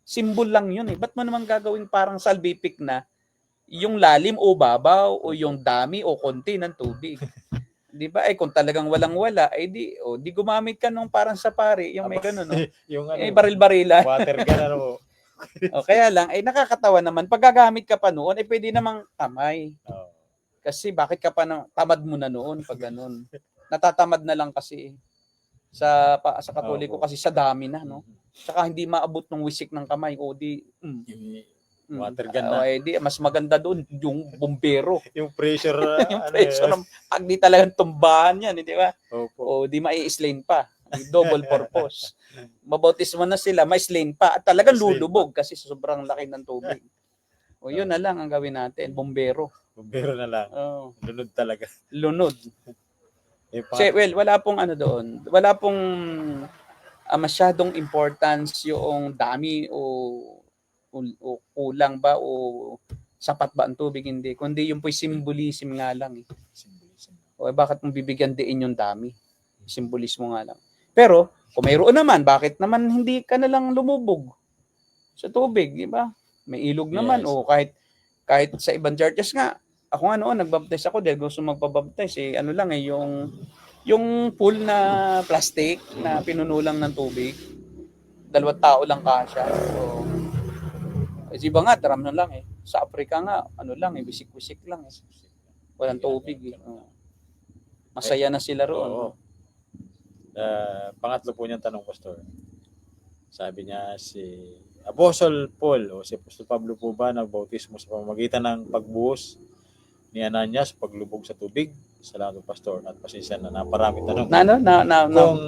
Symbol lang yun eh. Ba't mo naman gagawing parang salvific na yung lalim o babaw o yung dami o konti ng tubig? Di ba? Eh kung talagang walang-wala, eh di gumamit ka nung parang sa pari, yung may gano'n, no? Yung baril-barila. Water gun, ano? Kaya lang, ay nakakatawa naman. Pag gagamit ka pa noon, eh pwede namang kamay. Kasi bakit ka pa tamad mo na noon pag gano'n? Natatamad na lang kasi sa Katoliko kasi sa dami na, no? Saka hindi maabot ng wisik ng kamay o di water gun na. Di, mas maganda doon yung bumbero. Yung pressure. Yung pressure ng pag di talagang tumbahan yan, di ba? O di mai-slain pa. Double purpose. Mabautismo na sila, may slain pa. At talagang lulubog kasi sobrang laki ng tubig. O yun na lang ang gawin natin, bumbero. Bumbero na lang. Lunod talaga. Lunod. Kasi, wala pong ano doon. Wala pong masyadong importance yung dami o kulang ba o sapat ba ang tubig, hindi. Kundi yung po'y symbolism nga lang eh. O bakit mong bibigyan diin yung dami? Symbolismo nga lang. Pero, kung mayroon naman, bakit naman hindi ka na lang lumubog sa tubig, di ba? May ilog naman o kahit sa ibang churches nga. Ako nga noon, nagbaptize ako dahil gusto magpabaptize eh. Ano lang eh, yung pool na plastic na pinuno lang ng tubig. 2 tao lang kasya. So, iba nga, drum na lang eh. Sa Africa nga, ano lang eh, wisik-wisik lang eh. Walang tubig eh. Masaya na sila roon. Pangatlo po niyang tanong, Pastor. Sabi niya si Apostle Paul o si Apostle Pablo po ba nagbautismo sa pamamagitan ng pagbuhos ni Ananias paglubog sa tubig. Salamat pastor at pasensya na naparami tanong. Na ano? Na Kung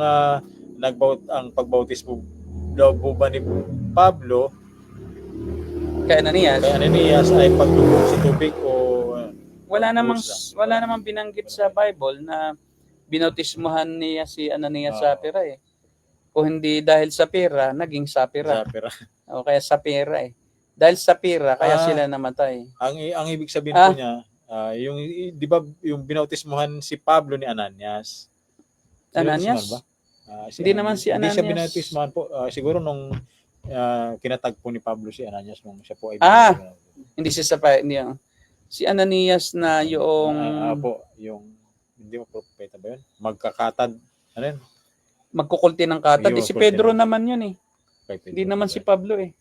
ang pagbautismo daw po ba ni Pablo kay Ananias. kay Ananias ay paglubog sa tubig o Wala namang pagbuhos lang? wala namang binanggit sa Bible na binautismuhan niya si Ananias sa pera eh. Kung hindi dahil sa pera, naging sapira. Sapira. O kaya sapira eh. Dahil sa pera, kaya sila namatay. Ang ibig sabihin po niya, yung di ba yung binautismuhan si Pablo ni Ananias? Ananias? Ba? Hindi naman si Hindi siya Ananias. binautismuhan po. Siguro nung kinatag po ni Pablo si Ananias nung siya po ay Hindi siya sa hindi si Ananias na yung po, yung hindi mo propeta ba yun? Magkakatad. Ano yun? magkukulti ng katad. Yung Si Pedro kulti ng- naman yun eh. Kay Pedro Hindi naman ba? si Pablo eh.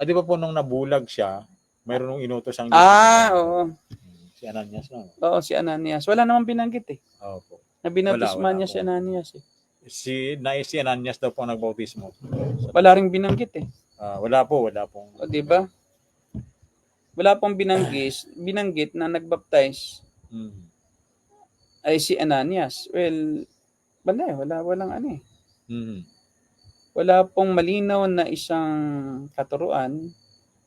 Di ba po nung nabulag siya, mayroon nung inutos ang Oo. Si Ananias na. Oo, si Ananias. Wala namang binanggit eh. Opo. Na binautisman Wala niya po. si Ananias eh. Si Ananias daw po ang nagbautismo. Wala ring binanggit eh. Wala pong. O, di ba? Wala pong binanggit na nagbaptize ay si Ananias. Well, walang ano eh. Wala pong malinaw na isang katuruan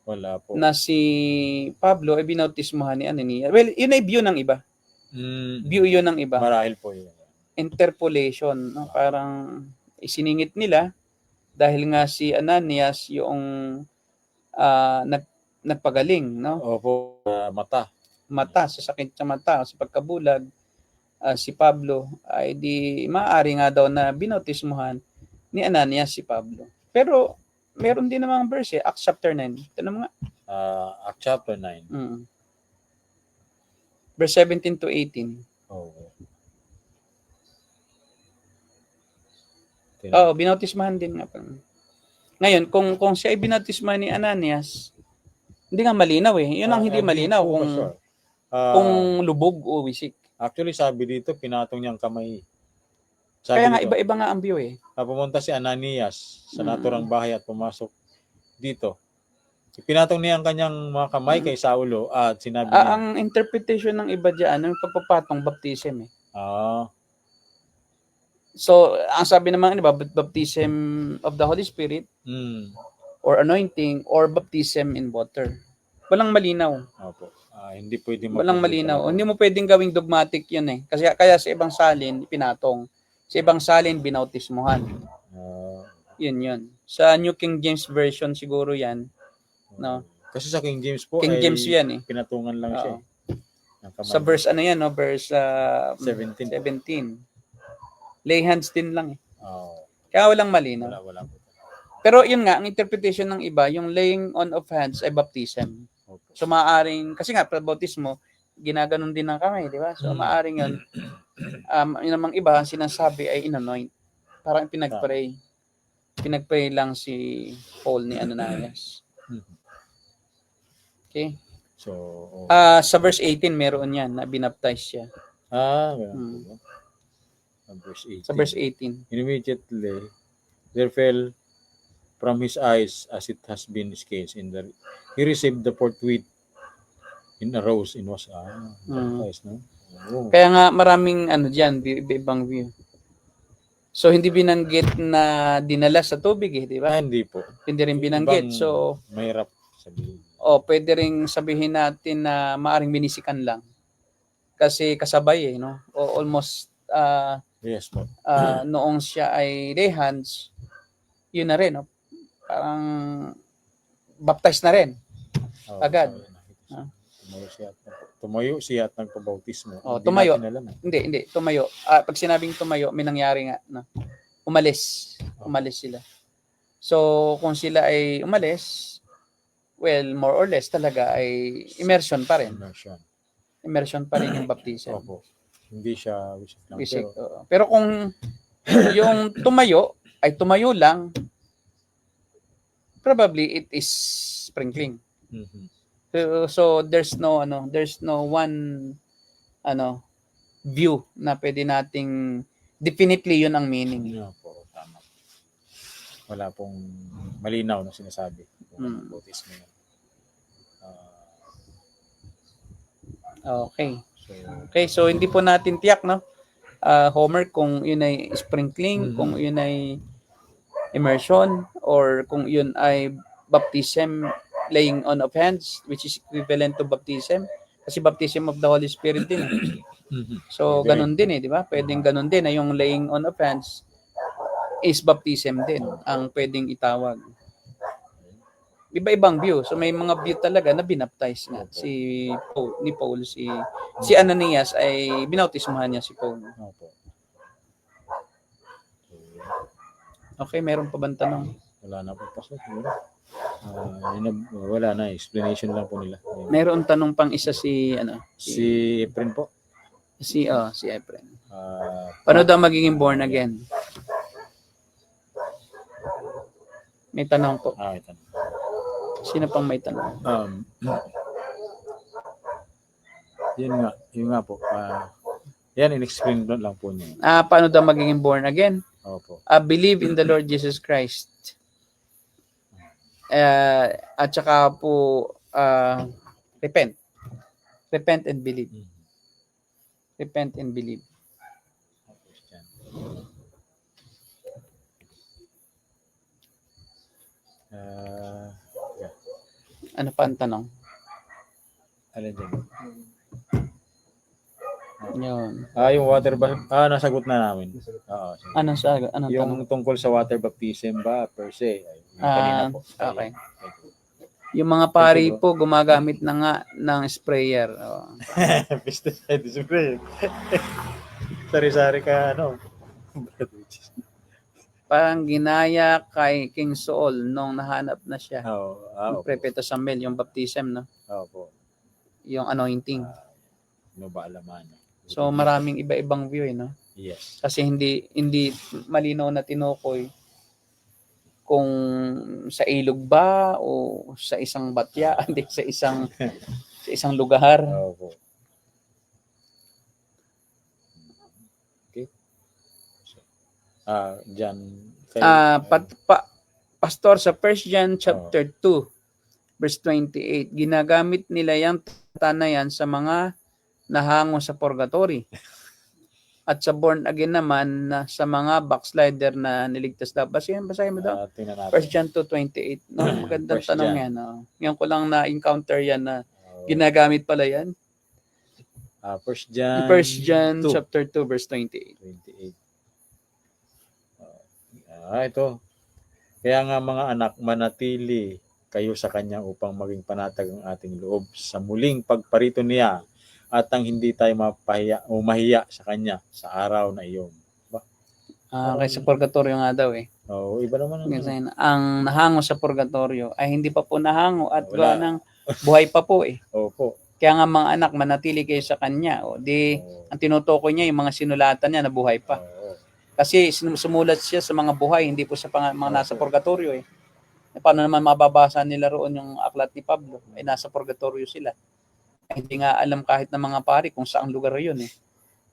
Wala po. na si Pablo ay binautismuhan ni Ananias. Well, yun ay view ng iba. View yun ng iba. Marahil po yun. Interpolation. No? Parang isiningit nila dahil nga si Ananias yung nagpagaling. No? Opo, mata. Sa sakit sa mata, sa pagkabulag, si Pablo ay di maaari nga daw na binautismuhan ni Ananias si Pablo. Pero meron din namang verse Acts chapter 9. Ito na mga Acts chapter 9. Verse 17 to 18. Binautismahan din nga. Ngayon, kung siya ay binautismahan ni Ananias, hindi nga malinaw eh. Yun ang hindi malinaw kung lubog o wisik. Actually, sabi dito, pinatong niyang kamay. Kaya nga, iba-iba nga ang view eh. Pumunta si Ananias sa naturang bahay at pumasok dito. Pinatong niya ang kanyang mga kamay kay Saulo at sinabi niya. Ang interpretation ng iba dyan, yung pagpapatong baptism eh. So, ang sabi naman, baptism of the Holy Spirit or anointing or baptism in water. Walang malinaw. Opo. Hindi pwedeng walang malinaw. Hindi mo pwedeng gawing dogmatic yun eh. Kasi kaya sa ibang salin, pinatong. Sa ibang salin, binautismuhan. Yun. Sa New King James Version siguro yan. No? Kasi sa King James po, King James yan eh. Pinatungan lang siya. Sa verse ano yan, no? Verse 17. Lay hands din lang eh. Kaya walang malinaw. Wala. Pero yun nga, ang interpretation ng iba, yung laying on of hands ay baptism. So maaaring, kasi nga, bautismo, ginaganon din ng kamay, di ba? So maaaring yun, yun namang iba, sinasabi ay inanoint. Parang pinagpray. Pinagpray lang si Paul ni Ananias. Okay? So, sa verse 18, meron yan, na binaptize siya. Verse 18. Sa verse 18. Immediately, there fell from his eyes as it has been scales he received the forthwith in a rose in was baptized, no? Kaya nga maraming diyan ibang view. So hindi binanggit na dinala sa tubig di ba? Hindi po. Hindi rin binanggit. So mahirap sabihin. Pwede ring sabihin natin na maaring binisikan lang. Kasi kasabay no? O almost yes po. Noong siya ay lay hands, yun na rin, no? Parang baptized na rin. Agad. Tumayo siya at nagpabautismo. Tumayo. Hindi. Tumayo. Pag sinabing tumayo, may nangyari nga. No? Umalis sila. So, kung sila ay umalis, well, more or less talaga ay immersion pa rin. Immersion pa rin yung baptism. Opo. Hindi siya wisik. Pero kung yung tumayo, ay tumayo lang, probably it is sprinkling. So there's no one view na pwede nating definitely yun ang meaning. Po, tama. Wala pong malinaw na sinasabi. Bautismo. Okay. So, Okay, so hindi po natin tiyak, no? Homer, kung yun ay sprinkling, kung yun ay immersion, or kung yun ay baptism, laying on of hands, which is equivalent to baptism. Kasi baptism of the Holy Spirit din. So, pwede rin. ganun din di ba? Pwedeng ganun din na yung laying on of hands is baptism din ang pwedeng itawag. Iba-ibang view. So may mga view talaga na binaptize nga si Paul, ni Paul, si Ananias ay binautismuhan niya si Paul. Opo. Okay, meron pa bang tanong? Wala na po, Pastor. Wala na, explanation lang po nila. Meron tanong pang isa si Si Efren po. si Efren. Ah, Paano daw magiging born again? May tanong po. ito. Sino pang may tanong? Yun nga po. Yan, in-explain lang po niya. Paano daw magiging born again? Opo. Believe in the Lord Jesus Christ. At saka po repent. Repent and believe. Repent and believe. Yeah. Ano pa ang tanong? Alin dyan? Yun. Yung water nasagot na namin. Oo. Anong tanong? Yung tungkol sa water baptism ba per se? Yung kanina po. Okay. Yung mga pari po gumagamit na nga ng sprayer. Pesticide spray. Sari-sari ka Parang ginaya kay King Saul nung nahanap na siya. Yung Prepeta Samuel, yung baptism, no? Opo. Yung anointing. Ano ba alaman? So maraming iba-ibang view, no? Yes. Kasi hindi malinaw na tinukoy kung sa ilog ba o sa isang batya, hindi sa isang lugar. Opo. Okay. Diyan. Pastor, sa 1 John chapter 2 verse 28, ginagamit nila yung talata na yan sa mga nahango sa purgatory. At sa born again naman na sa mga backslider na niligtas daw. Basahin mo daw. 1 John 2:28. No, magandang tanong yan. No? Ngayon ko lang na-encounter yan na ginagamit pala yan. 1 John 1 John chapter 2 verse 28. Ito. Kaya nga mga anak, manatili kayo sa kanya upang maging panatag ang ating loob sa muling pagparito niya at ang hindi tayo mapahiya o mahiya sa kanya sa araw na iyon. Kaysa purgatorio nga daw eh. Iba naman. Kasi ang nahango sa purgatorio ay hindi pa po nahango at gawa ng buhay pa po eh. Opo. Kaya nga mga anak, manatili kayo sa kanya. Ang tinutukoy niya yung mga sinulatan niya na buhay pa. Kasi sumulat siya sa mga buhay, hindi po sa mga nasa purgatorio eh. Paano naman mababasa nila roon yung aklat ni Pablo? Ay nasa purgatorio sila. Hindi nga alam kahit ng mga pari kung saang lugar yun eh.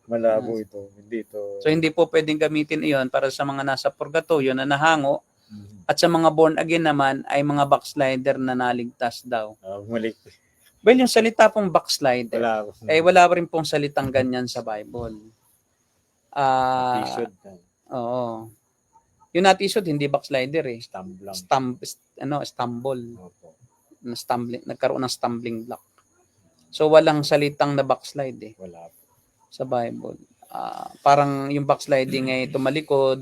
Malabo ito. Hindi ito. So hindi po pwedeng gamitin iyon para sa mga nasa purgatorio na nahango at sa mga born again naman ay mga backslider na naligtas daw. Malik. Well, yung salita pong backslider, wala rin pong salitang ganyan sa Bible. Oo. Yung natisod, hindi backslider eh. Stumble. Nagkaroon ng stumbling block. So, walang salitang na backslide eh. Wala po. Sa Bible. Parang yung backsliding ay tumalikod,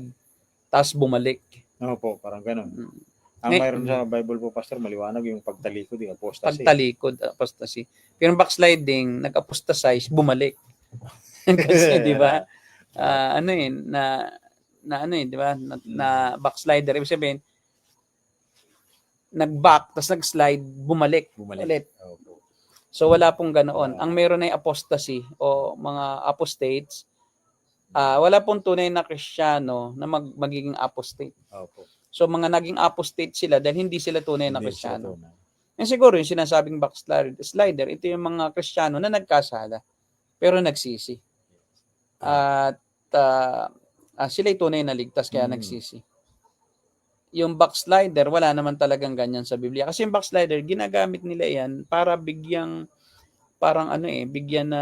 tapos bumalik. Opo, parang ganun. Ang mayroon sa Bible po, Pastor, maliwanag yung pagtalikod, yung apostasy. Apostasy. Pero yung backsliding, nag-apostasize, bumalik. Kasi, di ba? Di ba? Na backslider. Ibig sabihin, nag-back, tapos nag-slide, bumalik. Ulit. Opo. So wala pong ganoon. Ang meron ay apostasy o mga apostates. Wala pong tunay na Kristiyano na magiging apostate. Opo. So mga naging apostate sila dahil hindi sila tunay na Kristiyano. Yan siguro yung sinasabing backslider, ito yung mga Kristiyano na nagkasala pero nagsisi. At sila'y tunay na ligtas kaya nagsisi. Yung backslider, wala naman talagang ganyan sa Biblia. Kasi yung backslider, ginagamit nila yan para parang ano bigyan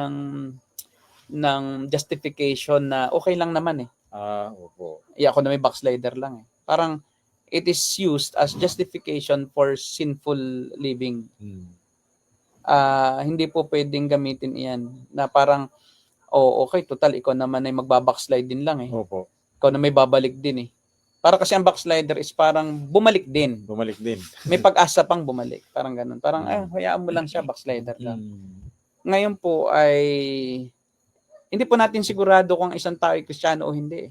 ng justification na okay lang naman Opo. Ako na may backslider lang Parang it is used as justification for sinful living. Hindi po pwedeng gamitin iyan na parang okay, total ikaw naman ay magbabackslide din lang Opo. Ikaw na may babalik din Para kasi ang backslider is parang bumalik din. Bumalik din. May pag-asa pang bumalik. Parang ganun. Parang hayaan mo lang siya, backslider lang. Ngayon po ay hindi po natin sigurado kung isang tao ay Kristiyano o hindi.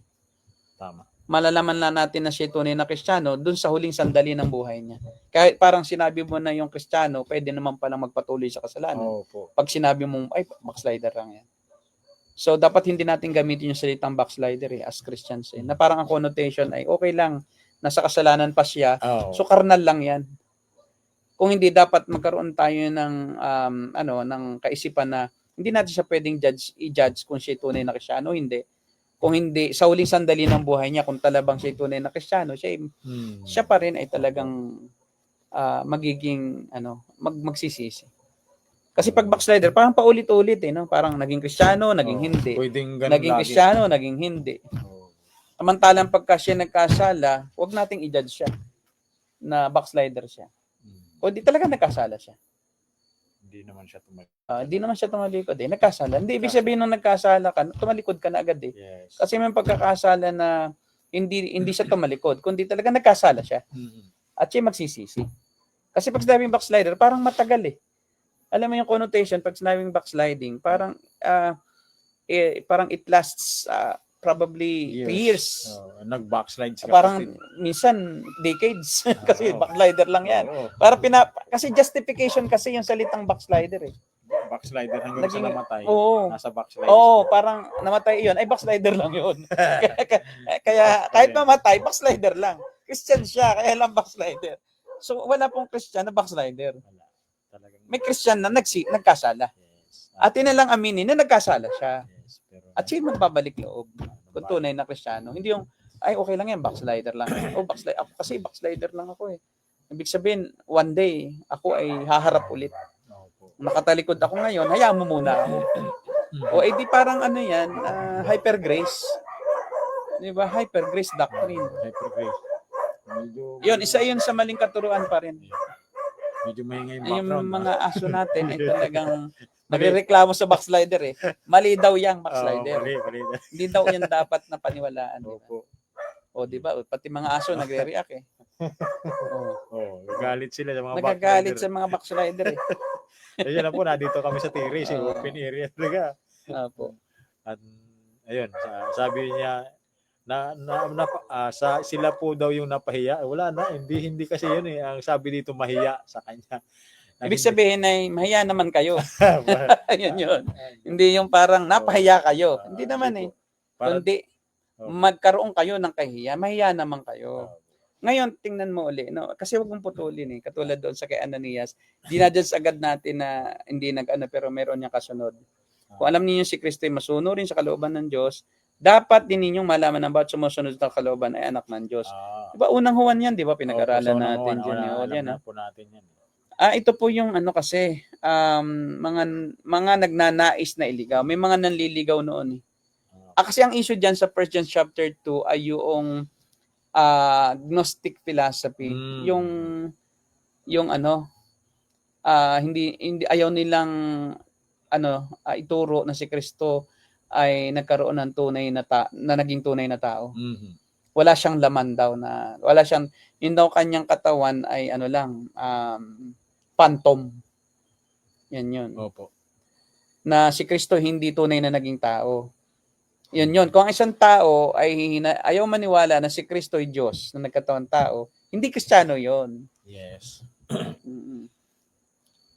Tama. Malalaman na natin na siya tunay na Kristiyano dun sa huling sandali ng buhay niya. Kahit parang sinabi mo na yung Kristiyano, pwede naman palang magpatuloy sa kasalanan. Opo. Pag sinabi mo, ay, backslider lang yan. So, dapat hindi natin gamitin yung salitang backslider as Christians. Na parang ang connotation ay okay lang, nasa kasalanan pa siya, so karnal lang yan. Kung hindi, dapat magkaroon tayo ng ng kaisipan na hindi natin siya pwedeng i-judge kung siya tunay na Kristiyano o hindi. Kung hindi, sa huling sandali ng buhay niya, kung talabang siya tunay na Kristiyano, siya pa rin ay talagang magiging magsisisi. Kasi pag backslider, parang paulit-ulit no? Parang naging Kristiyano, naging hindi. Naging Kristiyano, naging hindi. Samantalang pagka siya nagkasala, huwag nating i-judge siya na backslider siya. O di talaga nagkasala siya. Hindi naman siya tumalikod. Hindi naman siya tumalikod nagkasala. Hindi ibig sabihin nung nagkasala ka, tumalikod ka na agad Yes. Kasi may pagkakasala na hindi siya tumalikod, kundi talaga nagkasala siya. At siya magsisisi. Kasi pag sinabing backslider, parang matagal Alam mo yung connotation pag sinabing backsliding, parang parang it lasts probably years. Nag-backslide siya. Parang minsan decades kasi backslider lang yan. Para kasi justification kasi yung salitang backslider Backslider hanggang sa namatay. Nasa backslider. Parang namatay iyon ay backslider lang yun. Kaya kahit mamatay, backslider lang. Christian siya, kaya lang backslider. So wala pong Christian na backslider. May Christian na nagkasala. At yun na lang aminin na nagkasala siya. At siya magbabalik loob. Kung tunay na Kristiyano. Hindi yung, ay okay lang yan, backslider lang. Backslider. Ako kasi backslider lang ako Ibig sabihin, one day, ako ay haharap ulit. Nakatalikod ako ngayon, hayaan mo muna ako. Di parang yan, hyper grace. Di ba? Hyper grace doctrine. Hyper grace. Yun, isa yun sa maling katuruan pa rin. Medyo maingay yung background. Yung mga aso natin ay talagang nagrereklamo sa backslider Mali daw yang backslider. Mali. Hindi daw yan dapat na paniwalaan. Di ba? Pati mga aso nagre-react Nagagalit sila sa mga nagagalit sa mga backslider Ayun na po, nandito kami sa terrace, open area talaga. At ayun, sabi niya sila po daw yung napahiya. Wala na, hindi kasi yun ang sabi dito mahiya sa kanya. Ibig sabihin ay mahiya naman kayo. Yun. Hindi yung parang napahiya kayo. Hindi naman Kundi magkaroon kayo ng kahiya, mahiya naman kayo. Ngayon, tingnan mo uli, kasi huwag mong putulin Katulad doon sa kay Ananias, dinadjudge agad natin na hindi pero meron niyang kasunod. Kung alam niyo si Kristo ay masunurin sa kalooban ng Diyos, dapat din ninyong malaman na bawat sumusunod sa kalooban ay anak ng Diyos. Diba unang Juan yan, di ba? Pinag-aralan natin dyan. Ito po yung kasi, mga nagnanais na iligaw. May mga nanliligaw noon kasi ang issue dyan sa 1 John chapter 2 ay yung Gnostic philosophy. Yung hindi ayaw nilang ituro na si Kristo ay nagkaroon ng tunay na naging tunay na tao. Wala siyang laman daw wala siyang yun daw kanyang katawan ay phantom. Yan. Opo. Na si Kristo hindi tunay na naging tao. Yun. Kung ang isang tao ay ayaw maniwala na si Kristo ay Diyos na nagkatawang tao, hindi Kristiyano yun. Yes.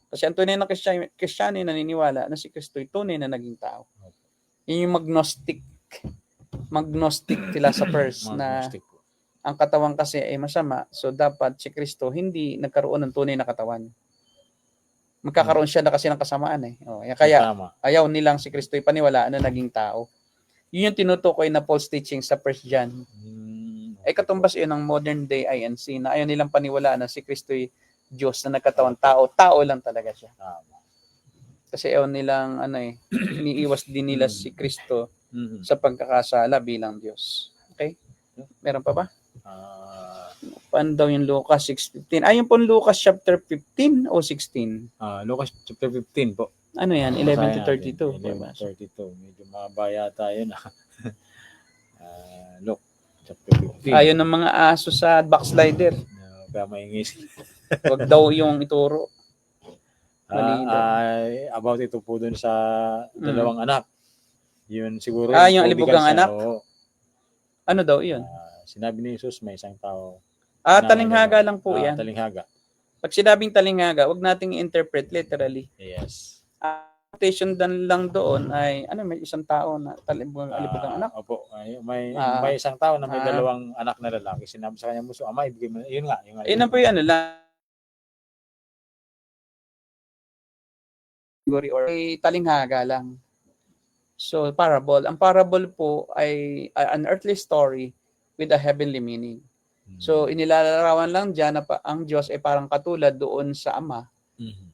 Kasi ang tunay na Kristiyano ay naniniwala na si Kristo ay tunay na naging tao. Yun yung magnostic philosophers na ang katawan kasi ay masama, so dapat si Kristo hindi nagkaroon ng tunay na katawan. Magkakaroon siya na kasi ng kasamaan kaya ayaw nilang si Kristo ay paniwalaan na naging tao. Yun yung tinutukoy na false teaching sa 1 John. Katumbas yun ng modern day INC na ayaw nilang paniwalaan na si Kristo ay Diyos na nagkatawang tao. Tao lang talaga siya. Kasi ewan nilang iniiwas din nila si Kristo Mhm. sa pagkakasala bilang Diyos. Okay? Meron pa ba? Paano daw yung Lucas 6:15? Ayun po Lucas chapter 15 o 16? Lucas chapter 15 po. Ano yan? 11 to 32. 11:32. Medyo mabaya tayo na. Luke chapter 15. Ayun ng mga aso sa backslider. Kaya maingis. Wag daw yung ituro. Mali daw. About ito po dun sa dalawang anak. Yun siguro yung alibugang anak? Ano daw yun? Sinabi ni Jesus may isang tao. Talinghaga lang po yan. Talinghaga. Pag sinabing talinghaga, wag nating i-interpret literally. Yes. Quotation dan lang doon ay may isang tao na alibugang anak. Opo, may isang tao na may dalawang anak na lalaki. Sinabi sa kanya, "Muso, ama, ibigay mo." Yun nga, yung Yun po yung lang or talinghaga lang. So, parable. Ang parable po ay an earthly story with a heavenly meaning. So, inilalarawan lang dyan na ang Diyos ay parang katulad doon sa Ama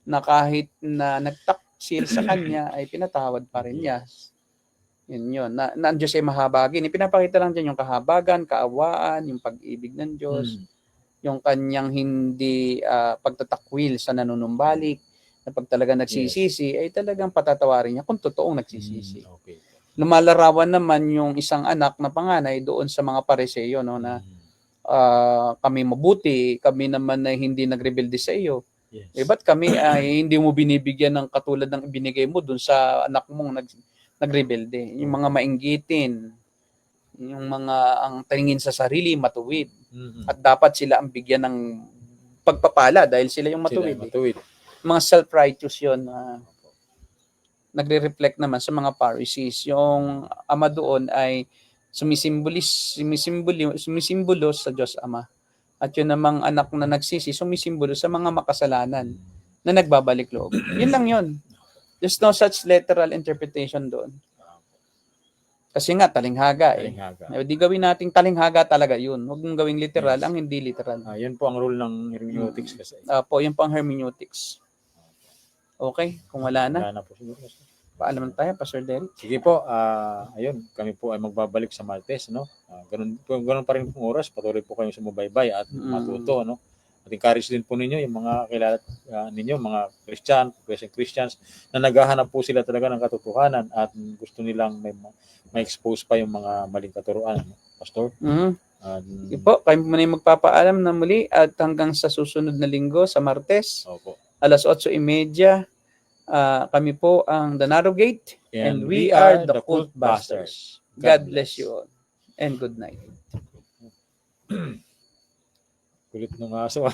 na kahit na nagtaksil sa Kanya ay pinatawad pa rin niya. Yun. Na ang Diyos ay mahabagin. Ipinapakita lang dyan yung kahabagan, kaawaan, yung pag-ibig ng Diyos, yung Kanyang hindi pagtatakwil sa nanunumbalik, na pag talaga nagsisisi, ay talagang patatawarin niya kung totoong nagsisisi. Okay. Lumalarawan naman yung isang anak na panganay doon sa mga Pariseo, no, na kami mabuti, kami naman na hindi nagrebelde sa iyo. Yes. Ba't kami ay hindi mo binibigyan ng katulad ng ibinigay mo doon sa anak mong nagrebelde? Yung mga mainggitin, yung mga ang tingin sa sarili, matuwid. At dapat sila ang bigyan ng pagpapala dahil sila yung matuwid. Mga self-righteous yun. Nagre-reflect naman sa mga Pharisees. Yung ama doon ay sumisimbolo sa Diyos Ama. At yun namang anak na nagsisi, sumisimbolo sa mga makasalanan na nagbabalik loob. Yun lang yun. There's no such literal interpretation doon. Kasi nga, talinghaga eh. Di gawin nating talinghaga talaga yun. Huwag mong gawing literal ang hindi literal. Yun po ang rule ng hermeneutics kasi. Yun po ang hermeneutics. Okay, kung wala na. Wala na po siguro. Paalam tayo, Pastor Derek. Sige po, ayun, kami po ay magbabalik sa Martes, no? Ganun pa rin pong oras, patuloy po kayong sumubaybay at matuto, no? At encourage din po ninyo yung mga kilala ninyo, mga Christians na naghahanap po sila talaga ng katotohanan at gusto nilang may expose pa yung mga maling katuruan, no? Pastor? Ipo, kayo muna yung magpapaalam na muli at hanggang sa susunod na linggo sa Martes. Opo. Alas 8:30, kami po ang The Narrow Gate and we are the Cult Busters. God bless you all and good night. Kulit ng aso.